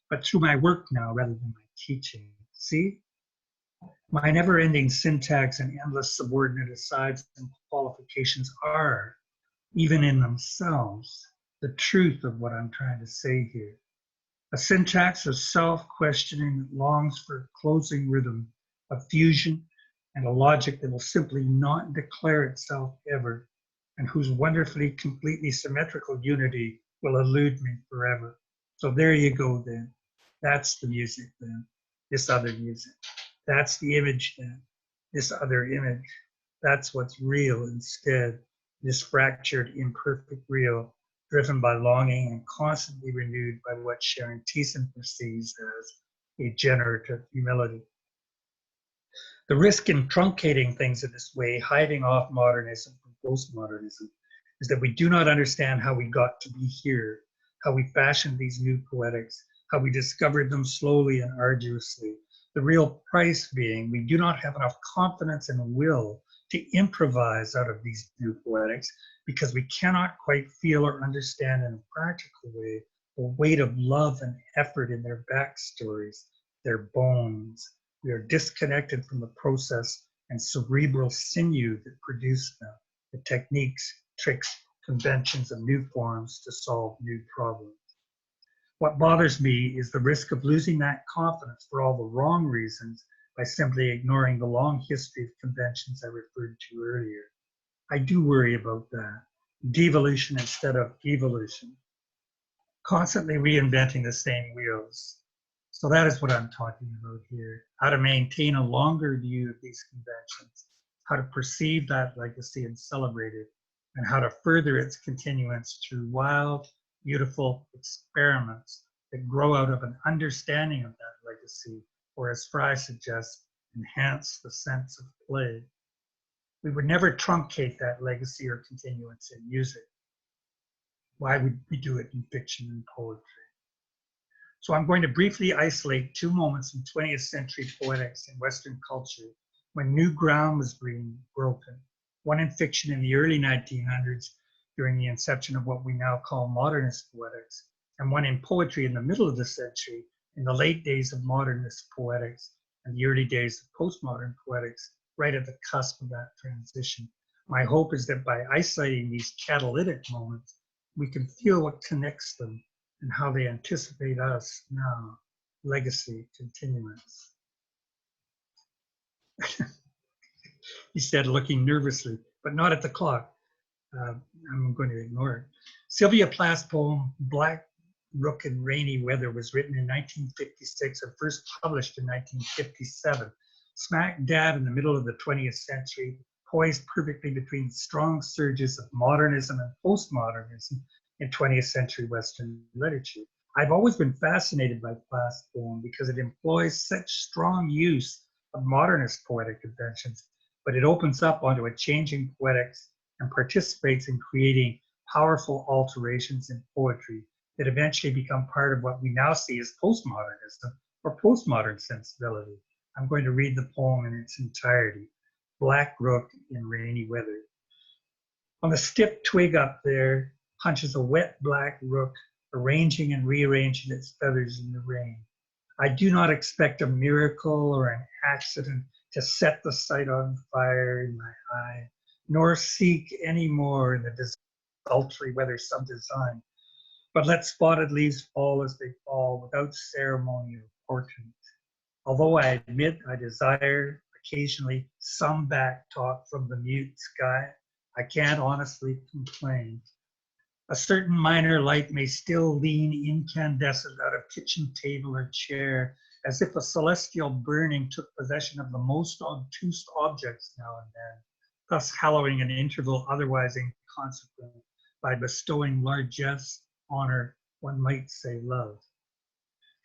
but through my work now rather than my teaching. See? My never-ending syntax and endless subordinate asides and qualifications are, even in themselves, the truth of what I'm trying to say here. A syntax of self-questioning that longs for a closing rhythm of fusion and a logic that will simply not declare itself ever, and whose wonderfully, completely symmetrical unity will elude me forever. So there you go then. That's the music then, this other music. That's the image then, this other image. That's what's real instead, this fractured, imperfect real, driven by longing and constantly renewed by what Sharon Thesen perceives as a generative humility. The risk in truncating things in this way, hiving off modernism from postmodernism, is that we do not understand how we got to be here, how we fashioned these new poetics, how we discovered them slowly and arduously. The real price being we do not have enough confidence and will to improvise out of these new poetics because we cannot quite feel or understand in a practical way the weight of love and effort in their backstories, their bones. We are disconnected from the process and cerebral sinew that produced them, the techniques, tricks, conventions, and new forms to solve new problems. What bothers me is the risk of losing that confidence for all the wrong reasons by simply ignoring the long history of conventions I referred to earlier. I do worry about that. Devolution instead of evolution. Constantly reinventing the same wheels. So that is what I'm talking about here, how to maintain a longer view of these conventions, how to perceive that legacy and celebrate it, and how to further its continuance through wild, beautiful experiments that grow out of an understanding of that legacy, or as Fry suggests, enhance the sense of play. We would never truncate that legacy or continuance in music. Why would we do it in fiction and poetry? So I'm going to briefly isolate two moments in 20th century poetics in Western culture when new ground was being broken. One in fiction in the early 1900s during the inception of what we now call modernist poetics, and one in poetry in the middle of the century in the late days of modernist poetics and the early days of postmodern poetics, right at the cusp of that transition. My hope is that by isolating these catalytic moments, we can feel what connects them and how they anticipate us now, legacy, continuance. He said, looking nervously, but not at the clock. I'm going to ignore it. Sylvia Plath's poem, Black Rook in Rainy Weather, was written in 1956 and first published in 1957. Smack dab in the middle of the 20th century, poised perfectly between strong surges of modernism and postmodernism in 20th century Western literature. I've always been fascinated by Plath's poem because it employs such strong use of modernist poetic conventions, but it opens up onto a changing poetics and participates in creating powerful alterations in poetry that eventually become part of what we now see as postmodernism or postmodern sensibility. I'm going to read the poem in its entirety. Black Rook in Rainy Weather. On the stiff twig up there hunches a wet black rook, arranging and rearranging its feathers in the rain. I do not expect a miracle or an accident to set the sight on fire in my eye, nor seek any more in the desultory weather some design, but let spotted leaves fall as they fall without ceremony or portent. Although I admit I desire occasionally some back talk from the mute sky, I can't honestly complain. A certain minor light may still lean incandescent out of kitchen table or chair, as if a celestial burning took possession of the most obtuse objects now and then, thus hallowing an interval otherwise inconsequent by bestowing largesse, honor, one might say love.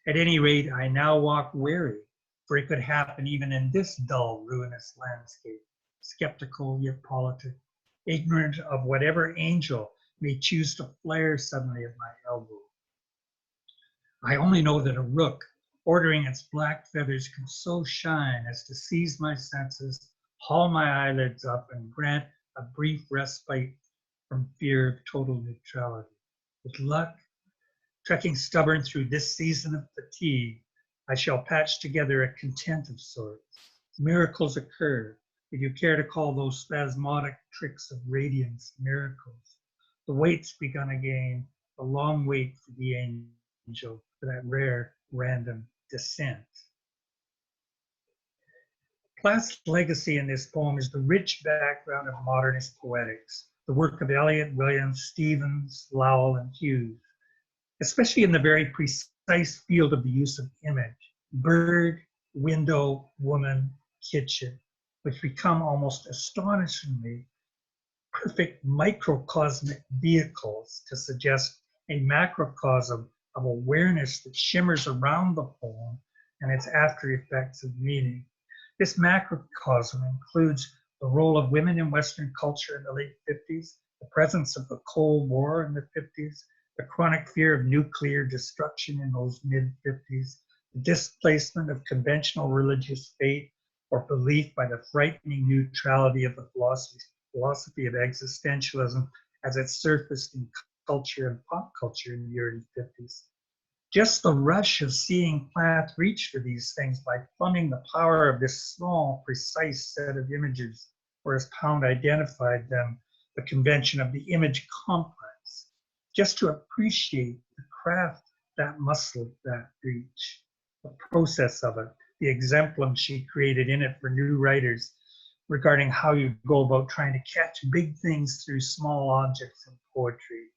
At any rate, I now walk wary, for it could happen even in this dull, ruinous landscape, skeptical yet politic, ignorant of whatever angel may choose to flare suddenly at my elbow. I only know that a rook, ordering its black feathers, can so shine as to seize my senses, haul my eyelids up, and grant a brief respite from fear of total neutrality. With luck, trekking stubborn through this season of fatigue, I shall patch together a content of sorts. Miracles occur, if you care to call those spasmodic tricks of radiance miracles. The wait's begun again, the long wait for the angel, for that rare, random descent. Plath's legacy in this poem is the rich background of modernist poetics, the work of Eliot, Williams, Stevens, Lowell, and Hughes, especially in the very precise field of the use of image, bird, window, woman, kitchen, which become almost astonishingly perfect microcosmic vehicles to suggest a macrocosm of awareness that shimmers around the poem and its after effects of meaning. This macrocosm includes the role of women in Western culture in the late 50s, the presence of the Cold War in the 50s, the chronic fear of nuclear destruction in those mid-50s, the displacement of conventional religious faith or belief by the frightening neutrality of the philosophy of existentialism as it surfaced in culture and pop culture in the early 50s. Just the rush of seeing Plath reach for these things by plumbing the power of this small, precise set of images, or as Pound identified them, the convention of the image complex, just to appreciate the craft, that muscle, that reach, the process of it, the exemplum she created in it for new writers regarding how you go about trying to catch big things through small objects in poetry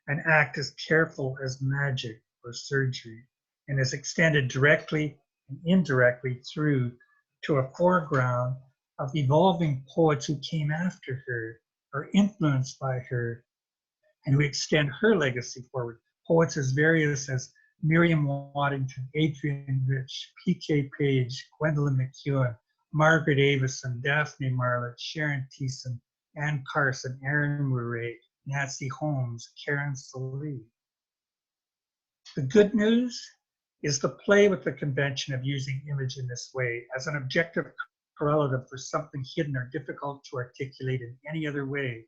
and act as careful as magic or surgery. and is extended directly and indirectly through to a foreground of evolving poets who came after her, are influenced by her, and who extend her legacy forward. Poets as various as Miriam Waddington, Adrienne Rich, P.K. Page, Gwendolyn McEwen, Margaret Avison, Daphne Marlett, Sharon Thesen, Anne Carson, Erin Murray, Nancy Holmes, Karen Salee. The good news is the play with the convention of using image in this way as an objective correlative for something hidden or difficult to articulate in any other way.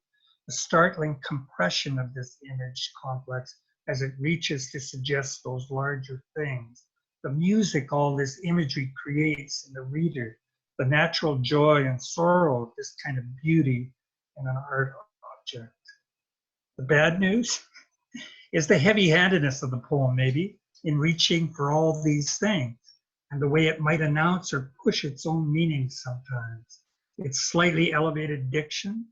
The startling compression of this image complex as it reaches to suggest those larger things. The music all this imagery creates in the reader, the natural joy and sorrow of this kind of beauty in an art object. The bad news is the heavy-handedness of the poem, maybe, in reaching for all these things, and the way it might announce or push its own meaning sometimes. Its slightly elevated diction,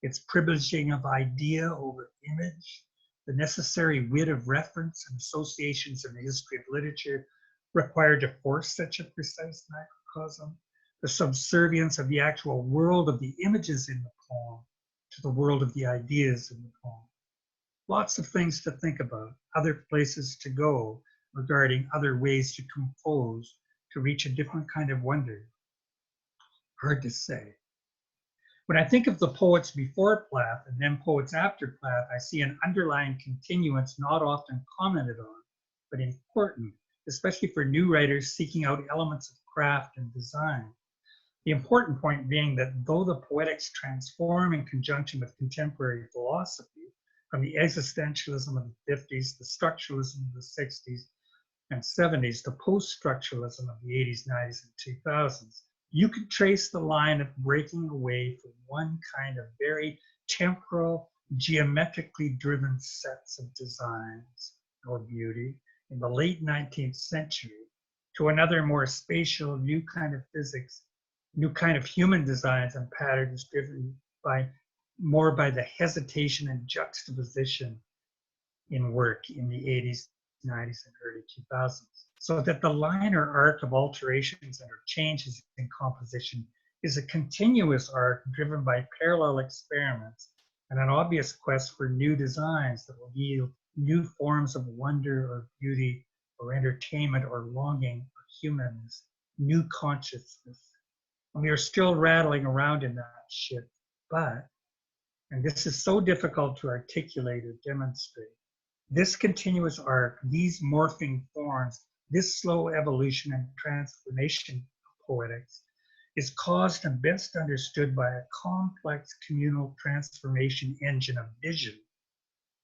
its privileging of idea over image, the necessary wit of reference and associations in the history of literature required to force such a precise macrocosm, the subservience of the actual world of the images in the poem to the world of the ideas in the poem. Lots of things to think about, other places to go regarding other ways to compose to reach a different kind of wonder. Hard to say. When I think of the poets before Plath and then poets after Plath, I see an underlying continuance not often commented on, but important, especially for new writers seeking out elements of craft and design. The important point being that though the Poetics transform in conjunction with contemporary philosophy, from the existentialism of the 50s, the structuralism of the 60s and 70s, the post-structuralism of the 80s, 90s, and 2000s, you could trace the line of breaking away from one kind of very temporal, geometrically driven sets of designs or beauty in the late 19th century to another more spatial, new kind of physics, new kind of human designs and patterns driven more by the hesitation and juxtaposition in work in the 80s, 90s, and early 2000s. So that the line or arc of alterations and or changes in composition is a continuous arc driven by parallel experiments and an obvious quest for new designs that will yield new forms of wonder or beauty or entertainment or longing or humanness, new consciousness. And we are still rattling around in that shit, but, and this is so difficult to articulate or demonstrate, this continuous arc, these morphing forms, this slow evolution and transformation of poetics is caused and best understood by a complex communal transformation engine of vision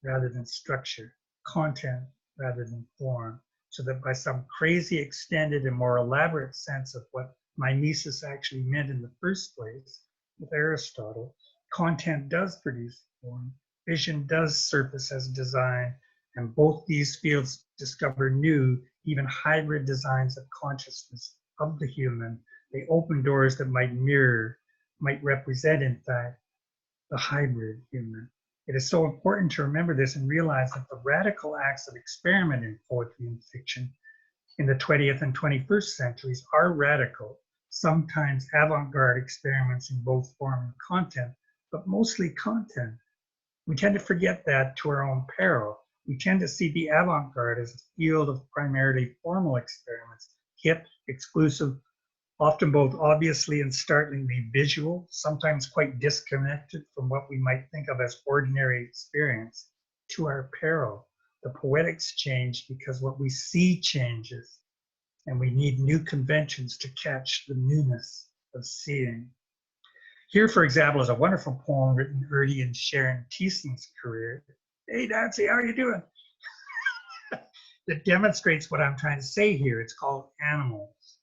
rather than structure, content rather than form, so that by some crazy extended and more elaborate sense of what mimesis actually meant in the first place with Aristotle, content does produce form, vision does surface as design, and both these fields discover new, even hybrid designs of consciousness of the human. They open doors that might mirror, might represent, in fact, the hybrid human. It is so important to remember this and realize that the radical acts of experiment in poetry and fiction in the 20th and 21st centuries are radical, sometimes avant-garde experiments in both form and content, but mostly content. We tend to forget that to our own peril. We tend to see the avant-garde as a field of primarily formal experiments, hip, exclusive, often both obviously and startlingly visual, sometimes quite disconnected from what we might think of as ordinary experience. To our peril, the poetics change because what we see changes, and we need new conventions to catch the newness of seeing. Here, for example, is a wonderful poem written early in Sharon Thesen's career. Hey, Nancy, how are you doing? That demonstrates what I'm trying to say here. It's called Animals.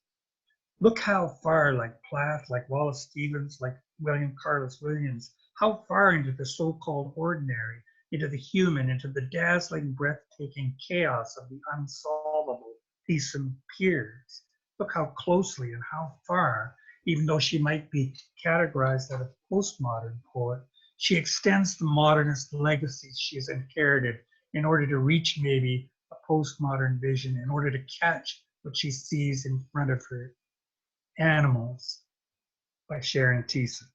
Look how far, like Plath, like Wallace Stevens, like William Carlos Williams, how far into the so-called ordinary, into the human, into the dazzling, breathtaking chaos of the unsolvable Thesen peers. Look how closely and how far, even though she might be categorized as a postmodern poet, she extends the modernist legacies she has inherited in order to reach maybe a postmodern vision in order to catch what she sees in front of her. Animals by Sharon Thesen.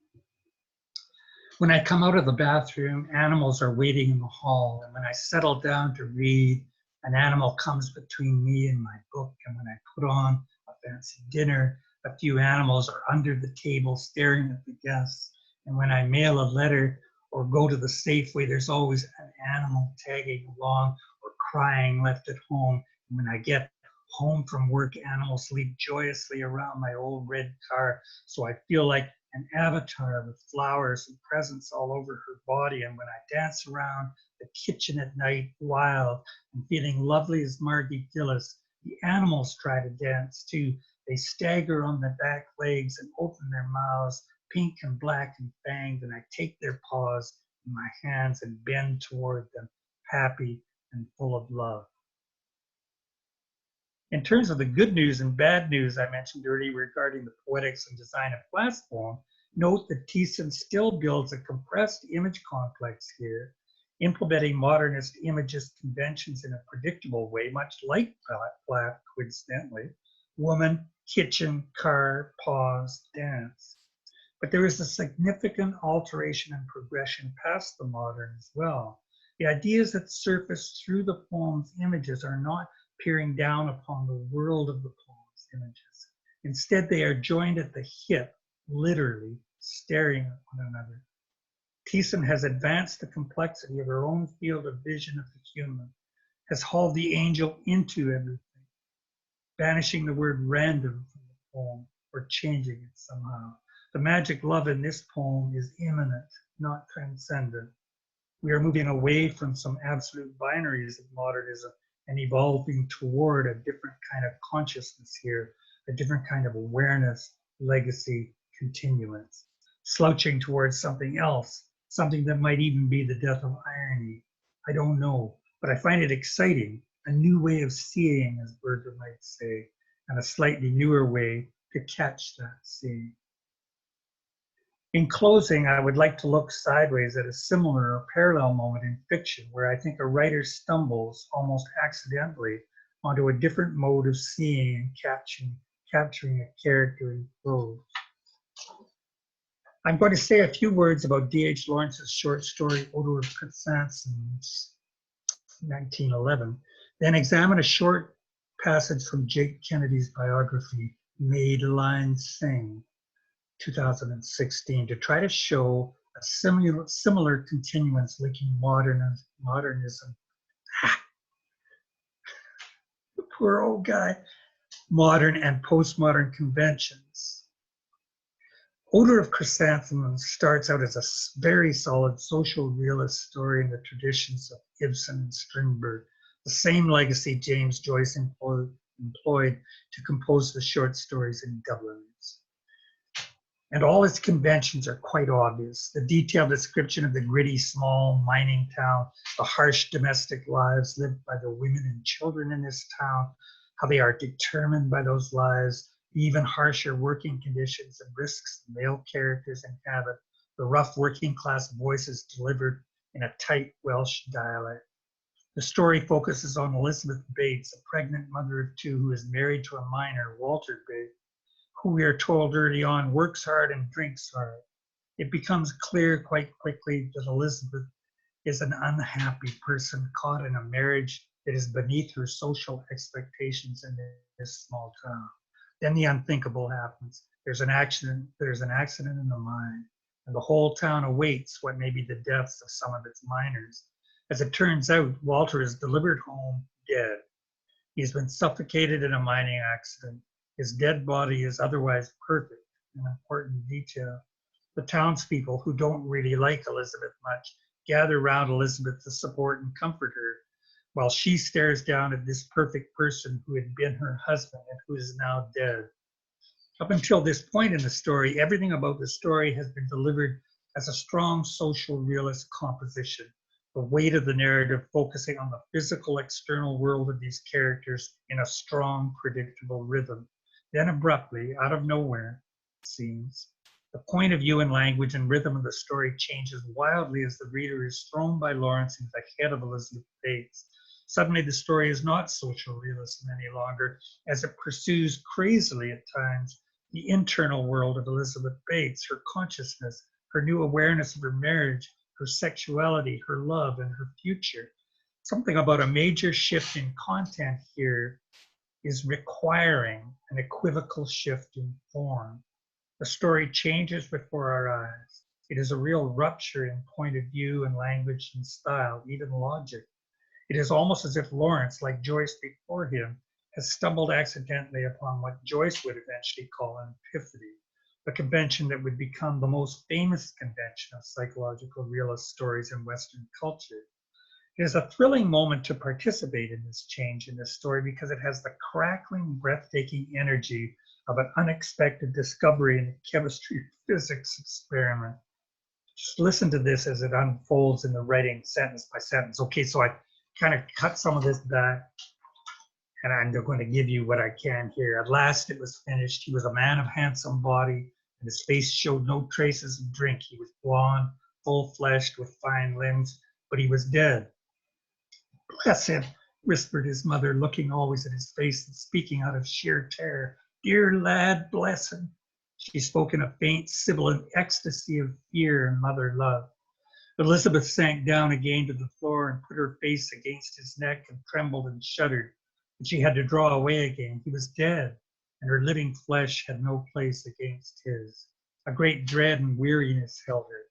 When I come out of the bathroom, animals are waiting in the hall. And when I settle down to read, an animal comes between me and my book. And when I put on a fancy dinner, a few animals are under the table staring at the guests. And when I mail a letter or go to the Safeway, there's always an animal tagging along or crying left at home. And when I get home from work, animals leap joyously around my old red car. So I feel like an avatar with flowers and presents all over her body. And when I dance around the kitchen at night, wild and feeling lovely as Margie Gillis, the animals try to dance too. They stagger on their back legs and open their mouths, pink and black and fanged, and I take their paws in my hands and bend toward them, happy and full of love. In terms of the good news and bad news I mentioned earlier regarding the poetics and design of class poem, note that Thesen still builds a compressed image complex here, implementing modernist imagist conventions in a predictable way, much like Plath, coincidentally: woman, kitchen, car, pause, dance. But there is a significant alteration and progression past the modern as well. The ideas that surface through the poem's images are not peering down upon the world of the poem's images. Instead, they are joined at the hip, literally staring at one another. Thesen has advanced the complexity of her own field of vision of the human, has hauled the angel into everything, banishing the word random from the poem or changing it somehow. The magic love in this poem is immanent, not transcendent. We are moving away from some absolute binaries of modernism and evolving toward a different kind of consciousness here, a different kind of awareness, legacy, continuance, slouching towards something else, something that might even be the death of irony. I don't know, but I find it exciting, a new way of seeing, as Berger might say, and a slightly newer way to catch that seeing. In closing, I would like to look sideways at a similar or parallel moment in fiction where I think a writer stumbles, almost accidentally, onto a different mode of seeing and capturing a character in prose. I'm going to say a few words about D.H. Lawrence's short story, Odor of Chrysanthemums, 1911, then examine a short passage from Jake Kennedy's biography, Made Lines Sing, 2016, to try to show a similar continuance linking modernism. The poor old guy. Modern and postmodern conventions. Odor of Chrysanthemums starts out as a very solid social realist story in the traditions of Ibsen and Strindberg, the same legacy James Joyce employed to compose the short stories in Dubliners. And all its conventions are quite obvious. The detailed description of the gritty, small mining town, the harsh domestic lives lived by the women and children in this town, how they are determined by those lives, the even harsher working conditions and risks the male characters inhabit, the rough working class voices delivered in a tight Welsh dialect. The story focuses on Elizabeth Bates, a pregnant mother of two who is married to a miner, Walter Bates, who we are told early on works hard and drinks hard. It becomes clear quite quickly that Elizabeth is an unhappy person caught in a marriage that is beneath her social expectations in this small town. Then the unthinkable happens. There's an accident in the mine, and the whole town awaits what may be the deaths of some of its miners. As it turns out, Walter is delivered home dead. He's been suffocated in a mining accident. His dead body is otherwise perfect, an important detail. The townspeople, who don't really like Elizabeth much, gather round Elizabeth to support and comfort her, while she stares down at this perfect person who had been her husband and who is now dead. Up until this point in the story, everything about the story has been delivered as a strong social realist composition, the weight of the narrative focusing on the physical external world of these characters in a strong, predictable rhythm. Then abruptly, out of nowhere, it seems, the point of view and language and rhythm of the story changes wildly as the reader is thrown by Lawrence into the head of Elizabeth Bates. Suddenly the story is not social realism any longer, as it pursues crazily at times the internal world of Elizabeth Bates, her consciousness, her new awareness of her marriage, her sexuality, her love, and her future. Something about a major shift in content here is requiring an equivocal shift in form. The story changes before our eyes. It is a real rupture in point of view and language and style, even logic. It is almost as if Lawrence, like Joyce before him, has stumbled accidentally upon what Joyce would eventually call an epiphany, a convention that would become the most famous convention of psychological realist stories in Western culture. It is a thrilling moment to participate in this change in this story because it has the crackling, breathtaking energy of an unexpected discovery in a chemistry physics experiment. Just listen to this as it unfolds in the writing sentence by sentence. Okay, so I kind of cut some of this back and I'm going to give you what I can here. At last it was finished. He was a man of handsome body and his face showed no traces of drink. He was blond, full-fleshed with fine limbs, but he was dead. Bless him, whispered his mother, looking always at his face and speaking out of sheer terror. Dear lad, bless him. She spoke in a faint, sibilant ecstasy of fear and mother love. Elizabeth sank down again to the floor and put her face against his neck and trembled and shuddered. But she had to draw away again. He was dead, and her living flesh had no place against his. A great dread and weariness held her.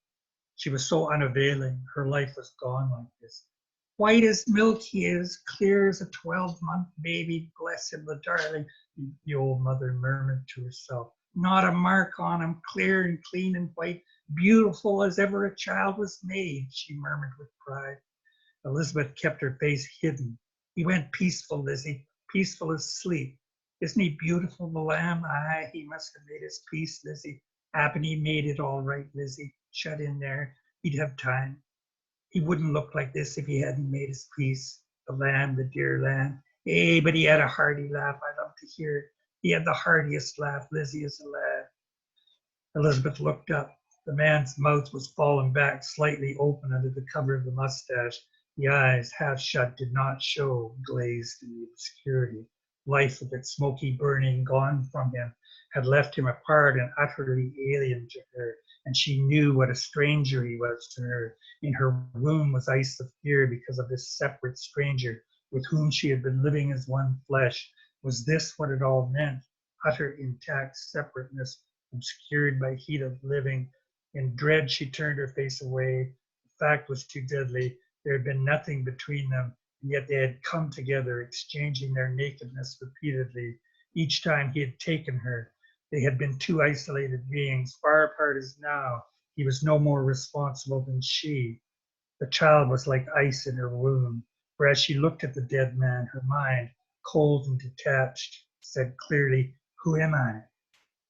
She was so unavailing. Her life was gone like this. White as milk he is, clear as a 12-month baby. Bless him, the darling, the old mother murmured to herself. Not a mark on him, clear and clean and white, beautiful as ever a child was made, she murmured with pride. Elizabeth kept her face hidden. He went peaceful, Lizzie, peaceful as sleep. Isn't he beautiful, the lamb? Aye, he must have made his peace, Lizzie. Happen he made it all right, Lizzie. Shut in there. He'd have time. He wouldn't look like this if he hadn't made his peace. The lamb, the dear lamb. Eh, but he had a hearty laugh. I love to hear it. He had the heartiest laugh, Lizzie, as a lad. Elizabeth looked up. The man's mouth was fallen back, slightly open under the cover of the mustache. The eyes, half shut, did not show, glazed in the obscurity. Life, with its smoky burning gone from him, had left him apart and utterly alien to her, and she knew what a stranger he was to her. In her womb was ice of fear because of this separate stranger with whom she had been living as one flesh. Was this what it all meant? Utter intact separateness, obscured by heat of living. In dread, she turned her face away. The fact was too deadly. There had been nothing between them, and yet they had come together, exchanging their nakedness repeatedly. Each time he had taken her, they had been two isolated beings, far apart as now. He was no more responsible than she. The child was like ice in her womb, for as she looked at the dead man, her mind, cold and detached, said clearly, "Who am I?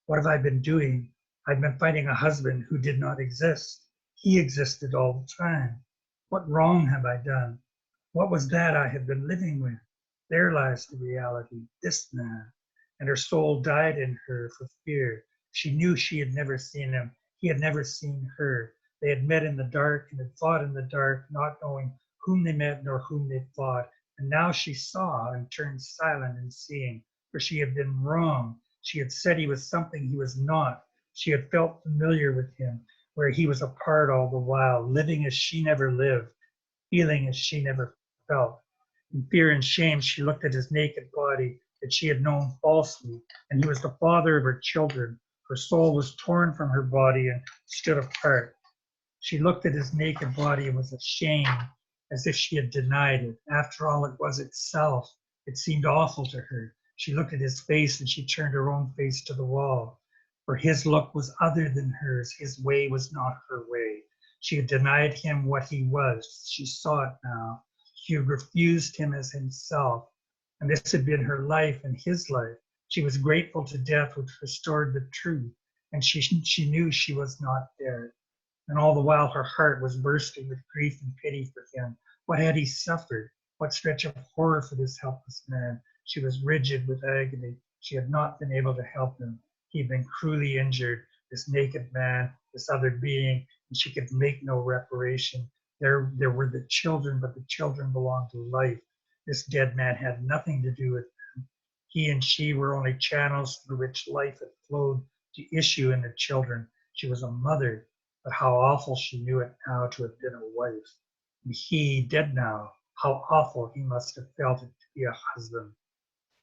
What have I been doing? I've been finding a husband who did not exist. He existed all the time. What wrong have I done? What was that I had been living with? There lies the reality, this man." And her soul died in her for fear. She knew she had never seen him. He had never seen her. They had met in the dark and had fought in the dark, not knowing whom they met nor whom they fought. And now she saw and turned silent in seeing, for she had been wrong. She had said he was something he was not. She had felt familiar with him, where he was apart all the while, living as she never lived, feeling as she never felt. In fear and shame, she looked at his naked body that she had known falsely, and he was the father of her children. Her soul was torn from her body and stood apart. She looked at his naked body and was ashamed, as if she had denied it. After all, it was itself. It seemed awful to her. She looked at his face and she turned her own face to the wall. For his look was other than hers. His way was not her way. She had denied him what he was. She saw it now. She had refused him as himself. And this had been her life and his life. She was grateful to death, which restored the truth. And she knew she was not dead. And all the while her heart was bursting with grief and pity for him. What had he suffered? What stretch of horror for this helpless man? She was rigid with agony. She had not been able to help him. He had been cruelly injured, this naked man, this other being, and she could make no reparation. There were the children, but the children belonged to life. This dead man had nothing to do with them. He and she were only channels through which life had flowed to issue in the children. She was a mother, but how awful she knew it now to have been a wife. And he, dead now, how awful he must have felt it to be a husband.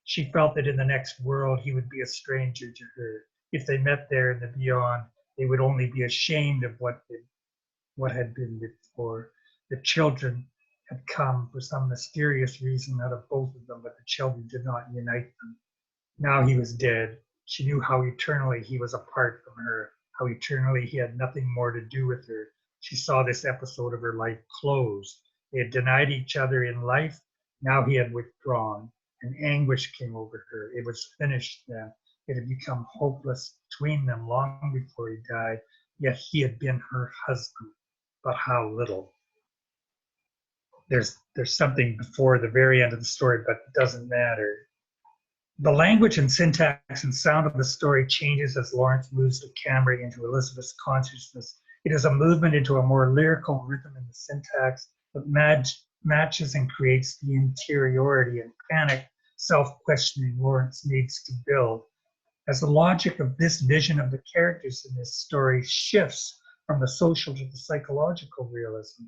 She felt that in the next world he would be a stranger to her. If they met there in the beyond, they would only be ashamed of what had been before. The children had come for some mysterious reason out of both of them, but the children did not unite them. Now he was dead. She knew how eternally he was apart from her, how eternally he had nothing more to do with her. She saw this episode of her life closed. They had denied each other in life. Now he had withdrawn, and anguish came over her. It was finished then. It had become hopeless between them long before he died, yet he had been her husband. But how little. There's something before the very end of the story, but it doesn't matter. The language and syntax and sound of the story changes as Lawrence moves the camera into Elizabeth's consciousness. It is a movement into a more lyrical rhythm in the syntax that matches and creates the interiority and panic, self-questioning Lawrence needs to build. As the logic of this vision of the characters in this story shifts from the social to the psychological realism,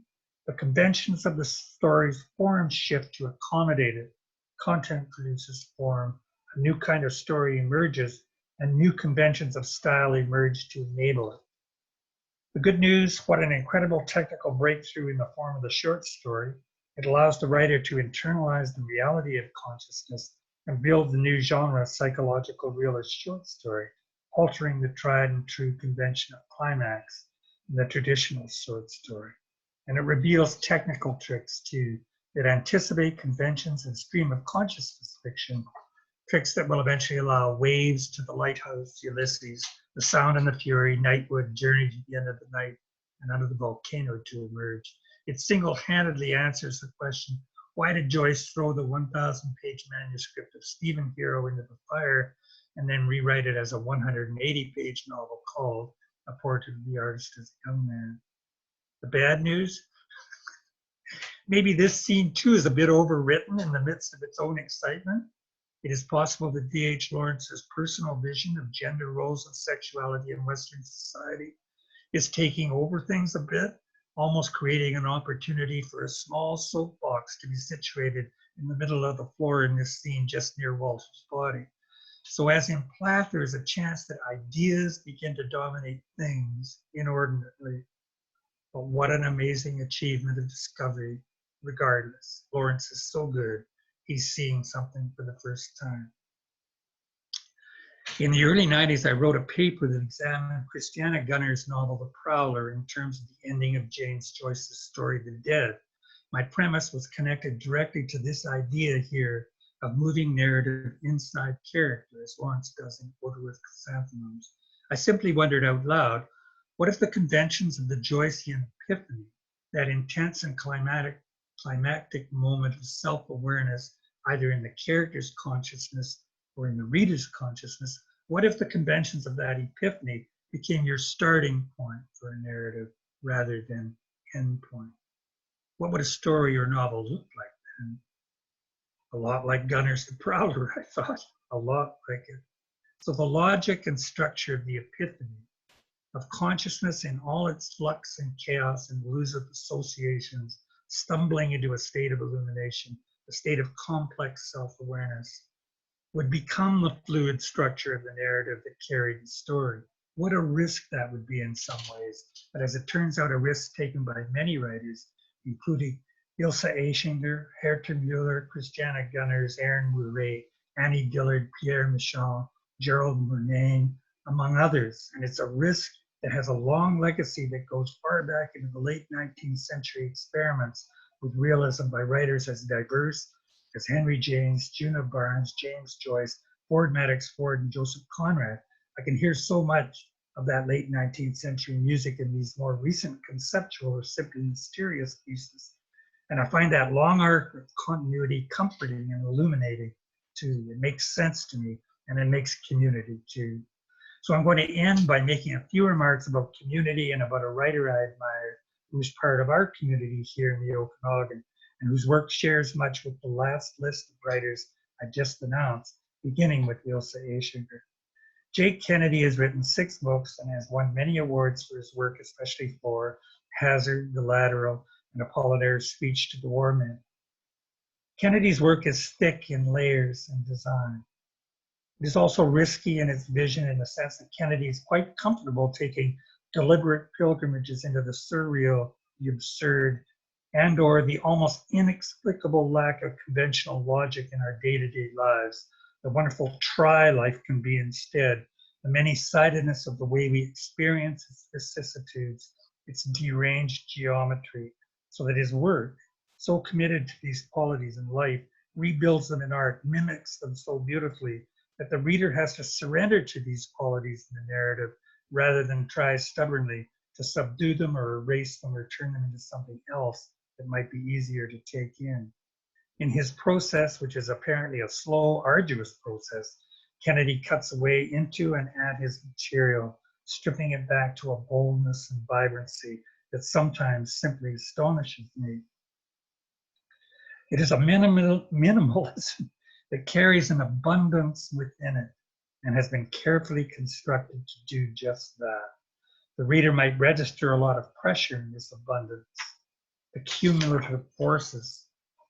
the conventions of the story's form shift to accommodate it. Content produces form. A new kind of story emerges, and new conventions of style emerge to enable it. The good news, what an incredible technical breakthrough in the form of the short story. It allows the writer to internalize the reality of consciousness and build the new genre, psychological realist short story, altering the tried and true convention of climax in the traditional short story. And it reveals technical tricks too that anticipate conventions and stream of consciousness fiction, tricks that will eventually allow Waves to the Lighthouse, Ulysses, The Sound and the Fury, Nightwood, Journey to the End of the Night, and Under the Volcano to emerge. It single-handedly answers the question, why did Joyce throw the 1,000-page manuscript of Stephen Hero into the fire and then rewrite it as a 180-page novel called A Portrait of the Artist as a Young Man? The bad news? Maybe this scene too is a bit overwritten in the midst of its own excitement. It is possible that D.H. Lawrence's personal vision of gender roles and sexuality in Western society is taking over things a bit, almost creating an opportunity for a small soapbox to be situated in the middle of the floor in this scene just near Walter's body. So as in Plath, there is a chance that ideas begin to dominate things inordinately. But what an amazing achievement of discovery, regardless. Lawrence is so good. He's seeing something for the first time. In the early 90s, I wrote a paper that examined Christiana Gunner's novel, The Prowler, in terms of the ending of James Joyce's story, The Dead. My premise was connected directly to this idea here of moving narrative inside character, as Lawrence does in Order with Chrysanthemums. I simply wondered out loud, what if the conventions of the Joycean epiphany, that intense and climactic moment of self-awareness, either in the character's consciousness or in the reader's consciousness, what if the conventions of that epiphany became your starting point for a narrative rather than end point? What would a story or novel look like then? A lot like Gunner's The Prowler, I thought, a lot like it. So the logic and structure of the epiphany, of consciousness in all its flux and chaos and elusive associations, stumbling into a state of illumination, a state of complex self-awareness, would become the fluid structure of the narrative that carried the story. What a risk that would be in some ways, but as it turns out, a risk taken by many writers, including Ilse Aichinger, Herta Müller, Christiana Gunners, Aaron Murray, Annie Dillard, Pierre Michon, Gerald Murnane, among others. And it's a risk that has a long legacy that goes far back into the late 19th century experiments with realism by writers as diverse as Henry James, Juna Barnes, James Joyce, Ford Madox Ford, and Joseph Conrad. I can hear so much of that late 19th century music in these more recent conceptual or simply mysterious pieces. And I find that long arc of continuity comforting and illuminating too. It makes sense to me, and it makes community too. So I'm going to end by making a few remarks about community and about a writer I admire who's part of our community here in the Okanagan, and whose work shares much with the last list of writers I just announced, beginning with Ilse Ayschinger. Jake Kennedy has written 6 books and has won many awards for his work, especially for Hazard, The Lateral, and Apollinaire's Speech to the War Men. Kennedy's work is thick in layers and design. It is also risky in its vision in the sense that Kennedy is quite comfortable taking deliberate pilgrimages into the surreal, the absurd, and or the almost inexplicable lack of conventional logic in our day-to-day lives. The wonderful try life can be instead, the many-sidedness of the way we experience its vicissitudes, its deranged geometry, so that his work, so committed to these qualities in life, rebuilds them in art, mimics them so beautifully, that the reader has to surrender to these qualities in the narrative rather than try stubbornly to subdue them or erase them or turn them into something else that might be easier to take in. In his process, which is apparently a slow, arduous process, Kennedy cuts away into and at his material, stripping it back to a boldness and vibrancy that sometimes simply astonishes me. It is a minimalism that carries an abundance within it and has been carefully constructed to do just that. The reader might register a lot of pressure in this abundance, the cumulative forces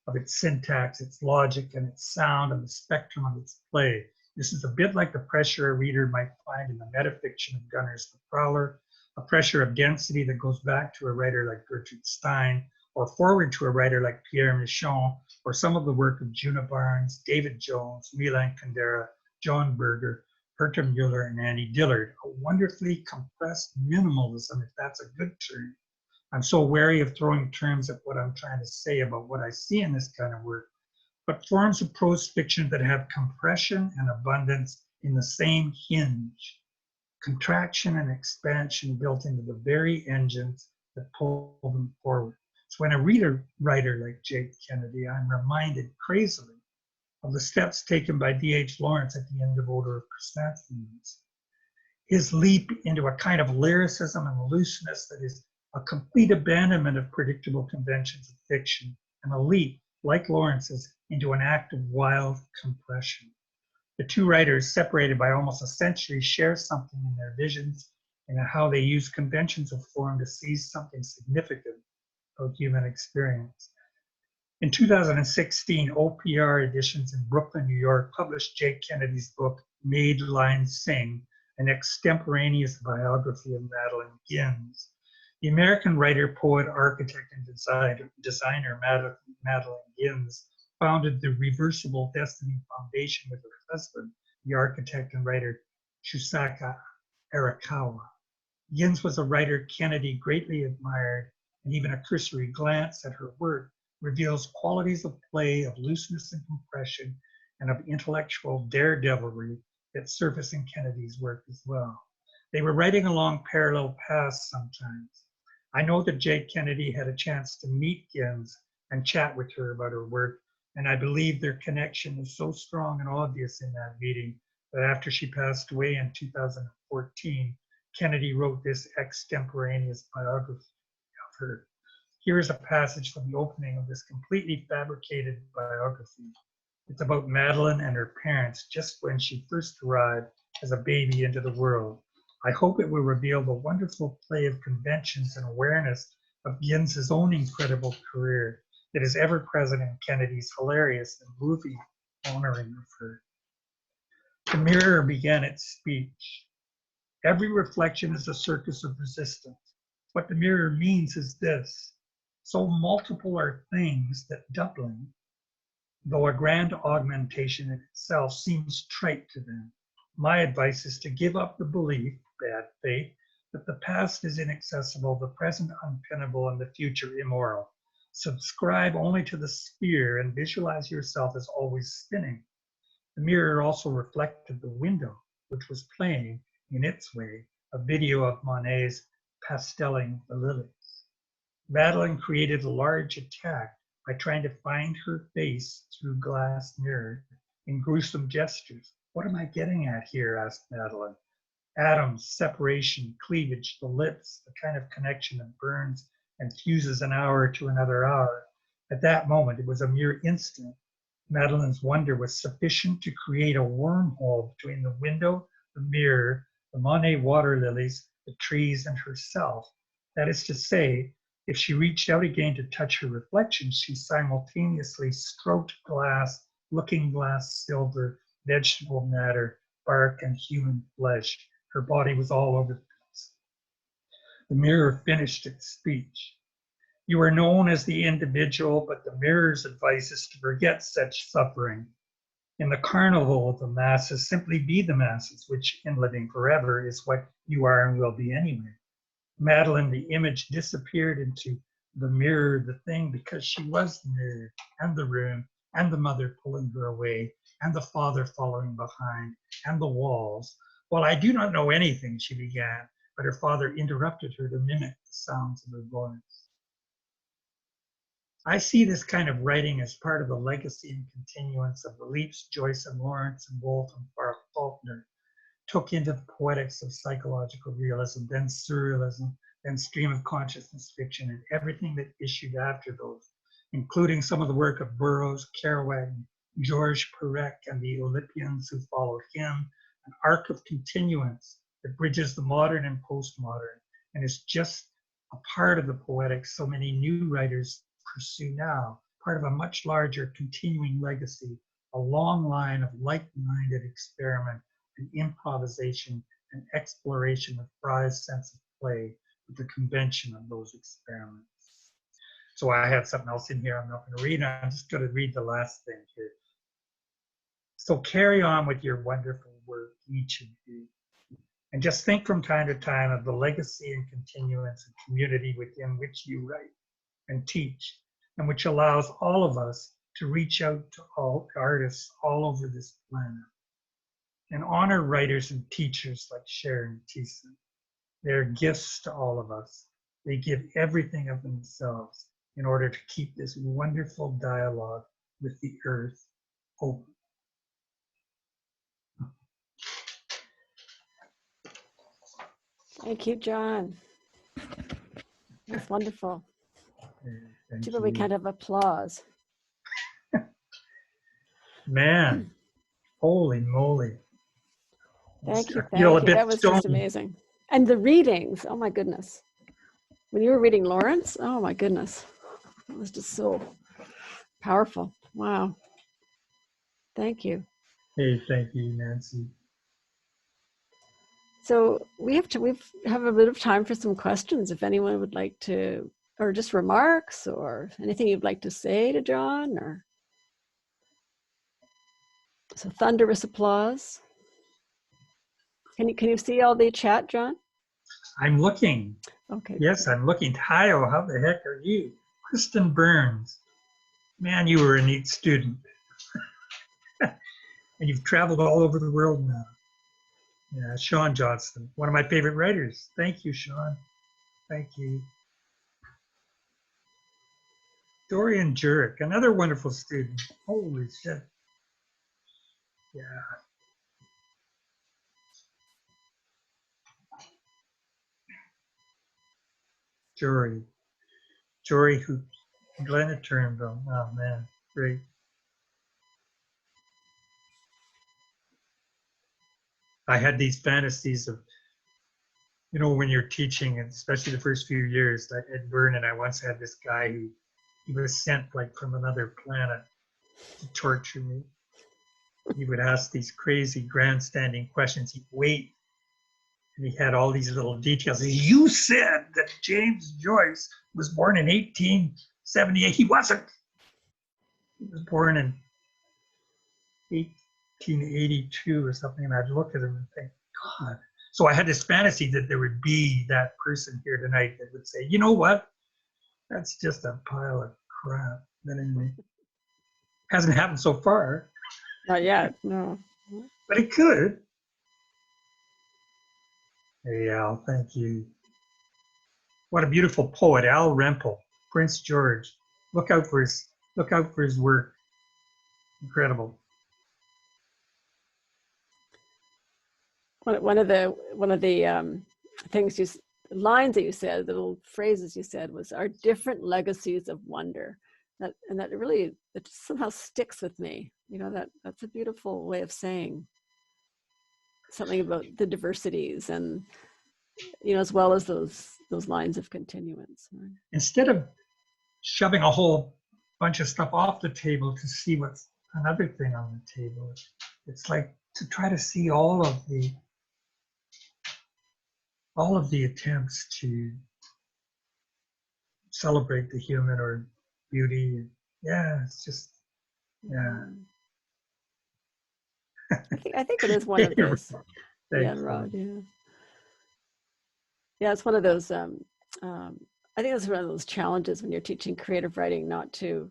of its syntax, its logic, and its sound, and the spectrum of its play. This is a bit like the pressure a reader might find in the metafiction of Gunner's The Prowler, a pressure of density that goes back to a writer like Gertrude Stein, or forward to a writer like Pierre Michon, or some of the work of Juna Barnes, David Jones, Milan Kundera, John Berger, Herta Müller, and Annie Dillard. A wonderfully compressed minimalism, if that's a good term. I'm so wary of throwing terms at what I'm trying to say about what I see in this kind of work, but forms of prose fiction that have compression and abundance in the same hinge, contraction and expansion built into the very engines that pull them forward. So when I read a writer like Jake Kennedy, I'm reminded crazily of the steps taken by D.H. Lawrence at the end of Odor of Chrysanthemums. His leap into a kind of lyricism and looseness that is a complete abandonment of predictable conventions of fiction, and a leap, like Lawrence's, into an act of wild compression. The two writers, separated by almost a century, share something in their visions and in how they use conventions of form to seize something significant of human experience. In 2016, OPR Editions in Brooklyn, New York, published Jake Kennedy's book, Made Lines Sing, an extemporaneous biography of Madeline Gins. The American writer, poet, architect, and designer Madeline Gins founded the Reversible Destiny Foundation with her husband, the architect and writer Shusaka Arakawa. Gins was a writer Kennedy greatly admired, and even a cursory glance at her work reveals qualities of play, of looseness and compression, and of intellectual daredevilry that surface in Kennedy's work as well. They were writing along parallel paths sometimes. I know that Jake Kennedy had a chance to meet Gins and chat with her about her work, and I believe their connection was so strong and obvious in that meeting that after she passed away in 2014, Kennedy wrote this extemporaneous biography of her. Here is a passage from the opening of this completely fabricated biography. It's about Madeline and her parents just when she first arrived as a baby into the world. I hope it will reveal the wonderful play of conventions and awareness of Gins's own incredible career that is ever present in Kennedy's hilarious and moving honoring of her. The mirror began its speech. Every reflection is a circus of resistance. What the mirror means is this: so multiple are things that doubling, though a grand augmentation in itself, seems trite to them. My advice is to give up the belief, bad faith, that the past is inaccessible, the present unpinnable, and the future immoral. Subscribe only to the sphere and visualize yourself as always spinning. The mirror also reflected the window, which was playing, in its way, a video of Monet's Pastelling the Lilies. Madeline created a large attack by trying to find her face through glass mirror in gruesome gestures. What am I getting at here? Asked Madeline. Atoms, separation, cleavage, the lips, the kind of connection that burns and fuses an hour to another hour. At that moment, it was a mere instant. Madeline's wonder was sufficient to create a wormhole between the window, the mirror, the Monet water lilies, the trees, and herself. That is to say, if she reached out again to touch her reflection, she simultaneously stroked glass, looking glass, silver, vegetable matter, bark, and human flesh. Her body was all over the place. The mirror finished its speech. You are known as the individual, but the mirror's advice is to forget such suffering. In the carnival of the masses, simply be the masses, which in living forever is what you are and will be anyway. Madeline, the image, disappeared into the mirror, the thing, because she was the mirror and the room and the mother pulling her away and the father following behind and the walls. Well, I do not know anything, she began, but her father interrupted her to mimic the sounds of her voice. I see this kind of writing as part of the legacy and continuance of the Leaps, Joyce, and Lawrence, and Woolf, and Faulkner took into the poetics of psychological realism, then surrealism, then stream of consciousness fiction, and everything that issued after those, including some of the work of Burroughs, Kerouac, Georges Perec, and the Olympians who followed him, an arc of continuance that bridges the modern and postmodern, and is just a part of the poetics so many new writers pursue now, part of a much larger continuing legacy, a long line of like-minded experiment and improvisation and exploration of Fry's sense of play with the convention of those experiments. So I have something else in here I'm not going to read. I'm just going to read the last thing here. So carry on with your wonderful work, each of you. And just think from time to time of the legacy and continuance and community within which you write and teach, and which allows all of us to reach out to all artists all over this planet and honor writers and teachers like Sharon Thesen. They're gifts to all of us. They give everything of themselves in order to keep this wonderful dialogue with the earth open. Thank you, John. That's wonderful. Too bad we can't have applause. Man, holy moly. Thank you, I feel a thank you. bit That was stoned. just amazing. And the readings, oh my goodness. When you were reading Lawrence, oh my goodness. It was just so powerful. Wow. Thank you. Hey, thank you, Nancy. So we have a bit of time for some questions if anyone would like to, or just remarks or anything you'd like to say to John, or so thunderous applause. Can you see all the chat, John? I'm looking. Okay. Yes, I'm looking. Tayo, how the heck are you? Kristen Burns. Man, you were a neat student. And you've traveled all over the world now. Yeah, Sean Johnston, one of my favorite writers. Thank you, Sean. Thank you. Dorian Jurek, another wonderful student. Holy shit. Yeah. Jory who Glenna Turnbull. Oh man, great. I had these fantasies of, you know, when you're teaching, and especially the first few years, like at Vernon, I once had this guy who he was sent like from another planet to torture me. He would ask these crazy grandstanding questions. He'd wait, and he had all these little details. You said that James Joyce was born in 1878. He wasn't. He was born in 1882 or something. And I'd look at him and think, God. So I had this fantasy that there would be that person here tonight that would say, you know what? That's just a pile of crap. But anyway, hasn't happened so far. Not yet, no. But it could. Hey, Al, thank you. What a beautiful poet, Al Rempel, Prince George. Look out for his work. Incredible. One of the lines that you said, the little phrases you said was, "Our different legacies of wonder that really, it somehow sticks with me. You know, that's a beautiful way of saying something about the diversities, and you know, as well as those lines of continuance. Right? Instead of shoving a whole bunch of stuff off the table to see what's another thing on the table, it's like to try to see all of the attempts to celebrate the human or beauty. Yeah, it's just, yeah. I think it is one of those. Yeah, Thanks. Rod. Yeah. Yeah, it's one of those. I think it's one of those challenges when you're teaching creative writing, not to,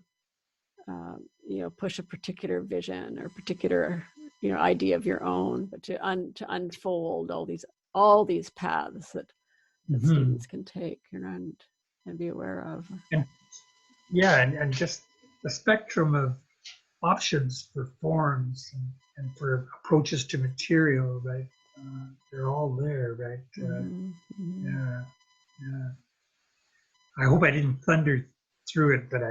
you know, push a particular vision or particular, you know, idea of your own, but to unfold all these paths that students can take, you know, and be aware of. And yeah, and just the spectrum of options for forms and for approaches to material, right? They're all there, right? Yeah, yeah. I hope I didn't thunder through it, but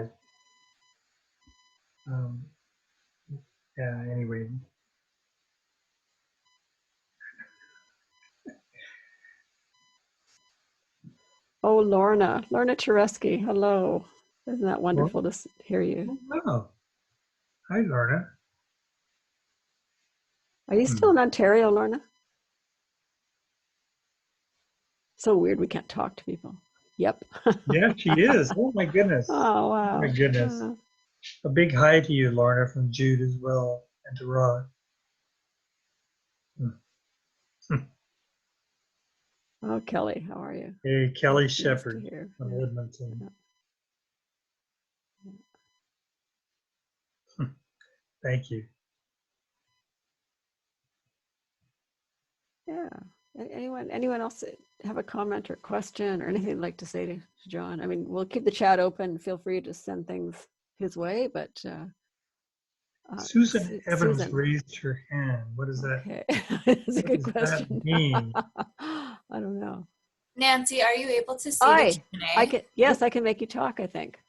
yeah, anyway. Oh, Lorna Rosewski, hello. Isn't that wonderful to hear you? Oh, hi, Lorna. Are you still in Ontario, Lorna? So weird we can't talk to people. Yep. Yeah, she is. Oh my goodness. Oh, wow. Oh my goodness. A big hi to you, Lorna, from Jude as well, and to Rod. Oh, Kelly, how are you? Hey, Kelly Nice Shepherd to hear. from Edmonton. Thank you. Yeah. Anyone else have a comment or question or anything they'd like to say to John? I mean, we'll keep the chat open. Feel free to send things his way, but Susan Evans Susan. raised her hand. What is that? Okay. That's a good What question. does that mean? I don't know. Nancy, are you able to see the Q&A? I can. Yes, I can make you talk, I think.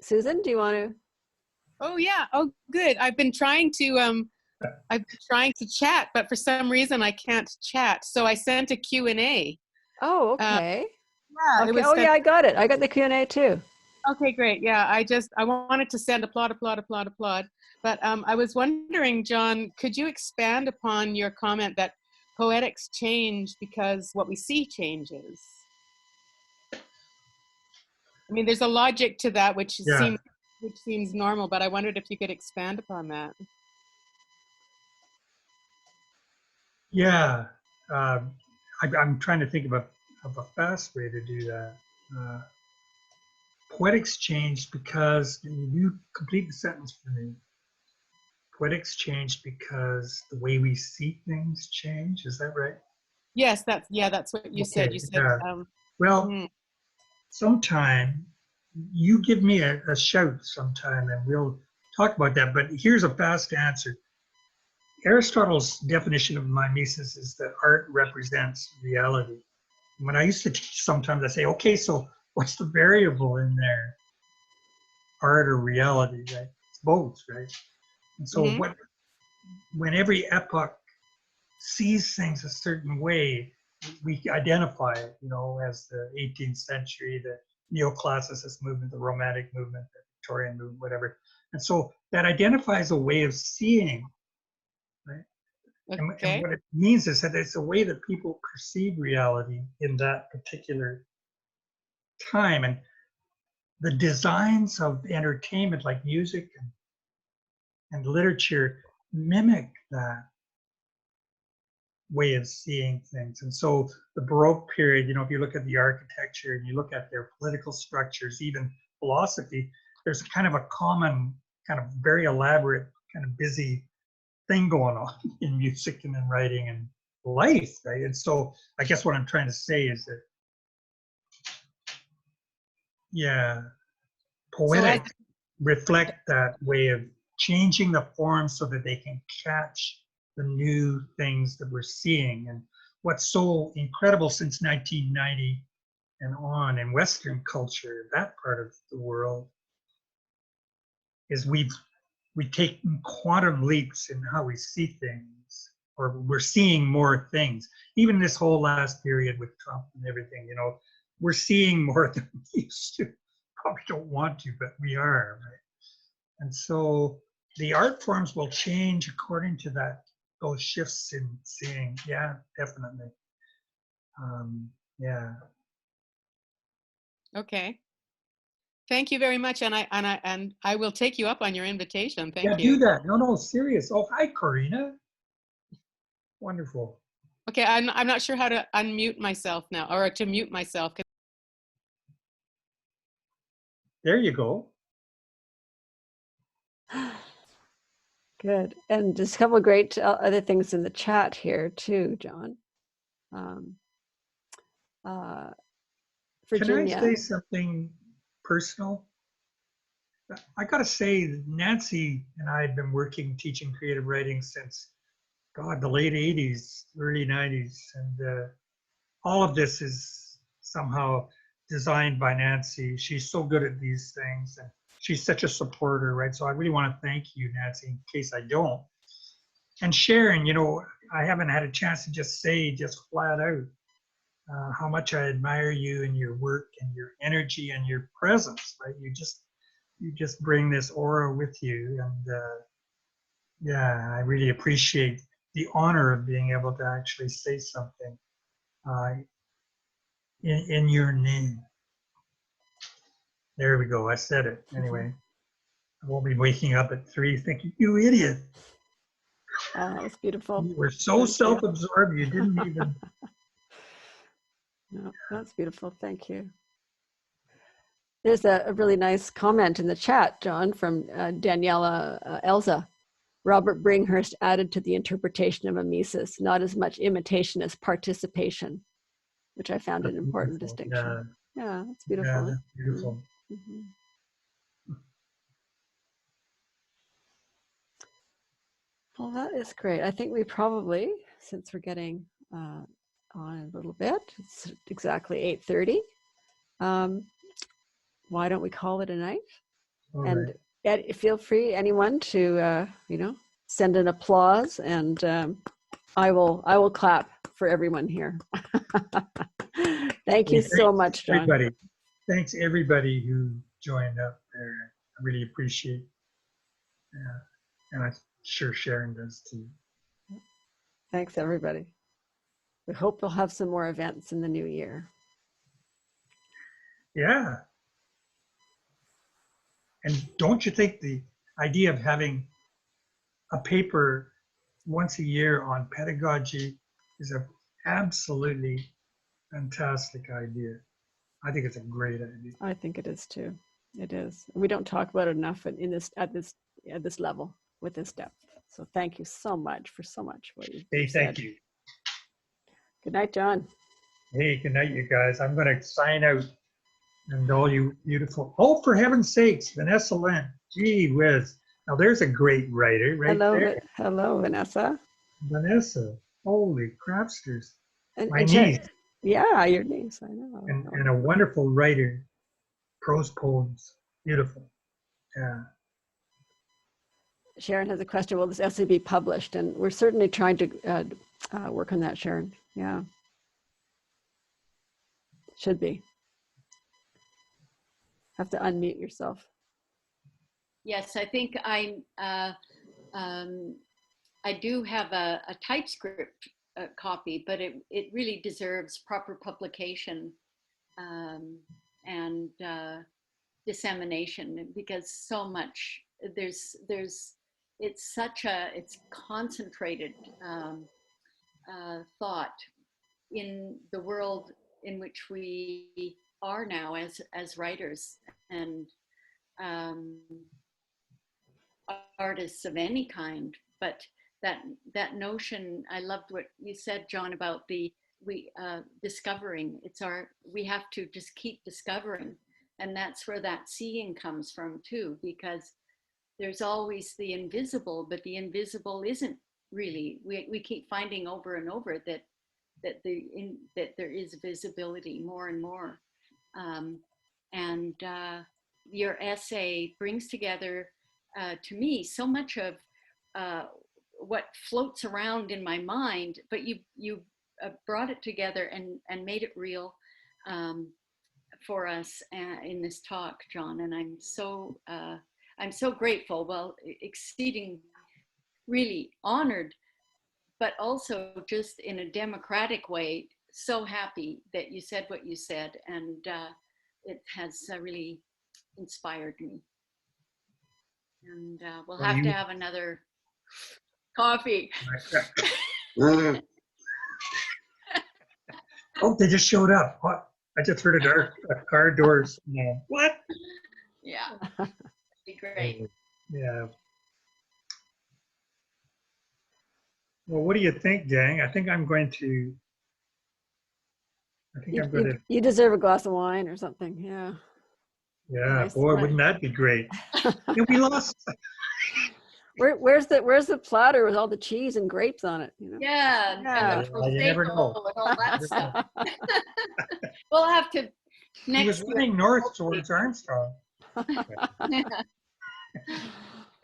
Susan, do you want to? Oh yeah. Oh good. I've been trying to chat, but for some reason I can't chat. So I sent a Q&A. Oh, okay. Yeah. Okay. Oh yeah, I got it. I got the Q&A too. Okay, great. Yeah, I wanted to send applaud. But I was wondering, John, could you expand upon your comment that poetics change because what we see changes? I mean, there's a logic to that which seems normal, but I wondered if you could expand upon that. Yeah, I'm trying to think of a fast way to do that. Poetics changed because, you complete the sentence for me. Poetics changed because the way we see things change. Is that right? Yes, that's what you said. You said, well, sometime you give me a shout sometime and we'll talk about that. But here's a fast answer. Aristotle's definition of mimesis is that art represents reality. When I used to teach, sometimes I say, okay, so what's the variable in there? Art or reality, right? It's both, right? And so when every epoch sees things a certain way, we identify it, as the 18th century, the neoclassicist movement, the romantic movement, the Victorian movement, whatever. And so that identifies a way of seeing, right? Okay. And what it means is that it's a way that people perceive reality in that particular time. And the designs of entertainment like music and literature mimic that way of seeing things. And so the Baroque period, if you look at the architecture and you look at their political structures, even philosophy, there's kind of a common, kind of very elaborate, kind of busy thing going on in music and in writing and life, right? And so I guess what I'm trying to say is that, poetics reflect that way of changing the form so that they can catch the new things that we're seeing. And what's so incredible since 1990 and on in Western culture, that part of the world, is we've taken quantum leaps in how we see things, or we're seeing more things. Even this whole last period with Trump and everything, you know, we're seeing more than we used to. Probably don't want to, but we are, right? And so the art forms will change according to that, those shifts in seeing. Yeah, definitely. Yeah. Okay. Thank you very much, and I will take you up on your invitation. Yeah, Thank do you. that. No, serious. Oh, hi, Corina. Wonderful. Okay, I'm not sure how to unmute myself now, or to mute myself. There you go. Good. And just a couple of great other things in the chat here too, John. Virginia. Can I say something personal? I got to say, Nancy and I have been teaching creative writing since, God, the late 80s, early 90s. And all of this is somehow designed by Nancy. She's so good at these things, and she's such a supporter, right? So I really want to thank you, Nancy, in case I don't. And Sharon, you know, I haven't had a chance to just say, just flat out, how much I admire you and your work and your energy and your presence, right? You just bring this aura with you, and yeah, I really appreciate the honor of being able to actually say something in your name. There we go. I said it anyway. I won't be waking up at 3 thinking, you idiot. That's beautiful. You were so self-absorbed you didn't even. No, that's beautiful. Thank you. There's a really nice comment in the chat, John, from Daniela Elza. Robert Bringhurst added to the interpretation of mimesis, not as much imitation as participation, which I found an important distinction. Yeah, that's beautiful. Yeah, that's beautiful. Mm-hmm. Well, that is great. I think we probably, since we're getting on a little bit, it's exactly 8:30. Why don't we call it a night? All And right. feel free, anyone, to send an applause, and I will clap for everyone here. Thank you so much, John. Everybody. Thanks everybody who joined up there. I really appreciate. And I'm sure Sharon does too. Thanks everybody. We hope we'll have some more events in the new year. Yeah. And don't you think the idea of having a paper once a year on pedagogy is an absolutely fantastic idea? I think it's a great idea. I think it is too. It is. We don't talk about it enough at this level with this depth. So thank you so much for so much what you said. Thank you. Good night, John. Hey, good night, you guys. I'm going to sign out. And all you beautiful, oh, for heaven's sakes, Vanessa Lent. Gee whiz. Now there's a great writer right there. Hello, Vanessa. Vanessa, holy crapsters. My and niece. Yeah, your niece, I know. And a wonderful writer, prose poems, beautiful. Yeah. Sharon has a question, will this essay be published? And we're certainly trying to work on that, Sharon. Yeah. Should be. Have to unmute yourself. Yes, I think I do have a TypeScript copy, but it really deserves proper publication and dissemination, because so much it's concentrated thought in the world in which we are now as writers and artists of any kind. But that notion, I loved what you said, John, about discovering. We have to just keep discovering, and that's where that seeing comes from too, because there's always the invisible, but the invisible isn't really. We keep finding over and over that there is visibility more and more, and your essay brings together to me, so much of what floats around in my mind, but you brought it together and made it real for us in this talk, John. And I'm so grateful. Well, exceeding, really honored, but also just in a democratic way, so happy that you said what you said, and it has really inspired me. And we'll have to have another coffee. Oh, they just showed up. What? I just heard a car doors. No. What? Yeah, that'd be great. Yeah. Well, what do you think, gang? I think I'm going to. You deserve a glass of wine or something. Yeah. Yeah, Nice. boy, wouldn't that be great? Yeah, we lost. Where's the platter with all the cheese and grapes on it? You know? Yeah, and the you never know. prosecco and all that stuff. We'll have to He was next running north towards Armstrong.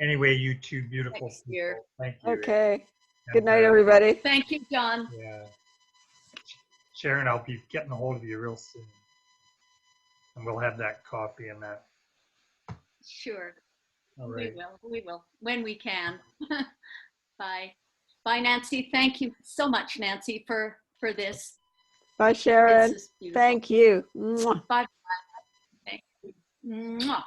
Anyway, you two beautiful Next year. people. Thank you. Okay. And, Good night, everybody. Thank you, John. Yeah. Sharon, I'll be getting a hold of you real soon. And we'll have that coffee and that. Sure. All right. We will, when we can. Bye. Bye, Nancy. Thank you so much, Nancy, for this. Bye, Sharon. This is beautiful. Thank you. Mwah. Bye. Thank you. Mwah.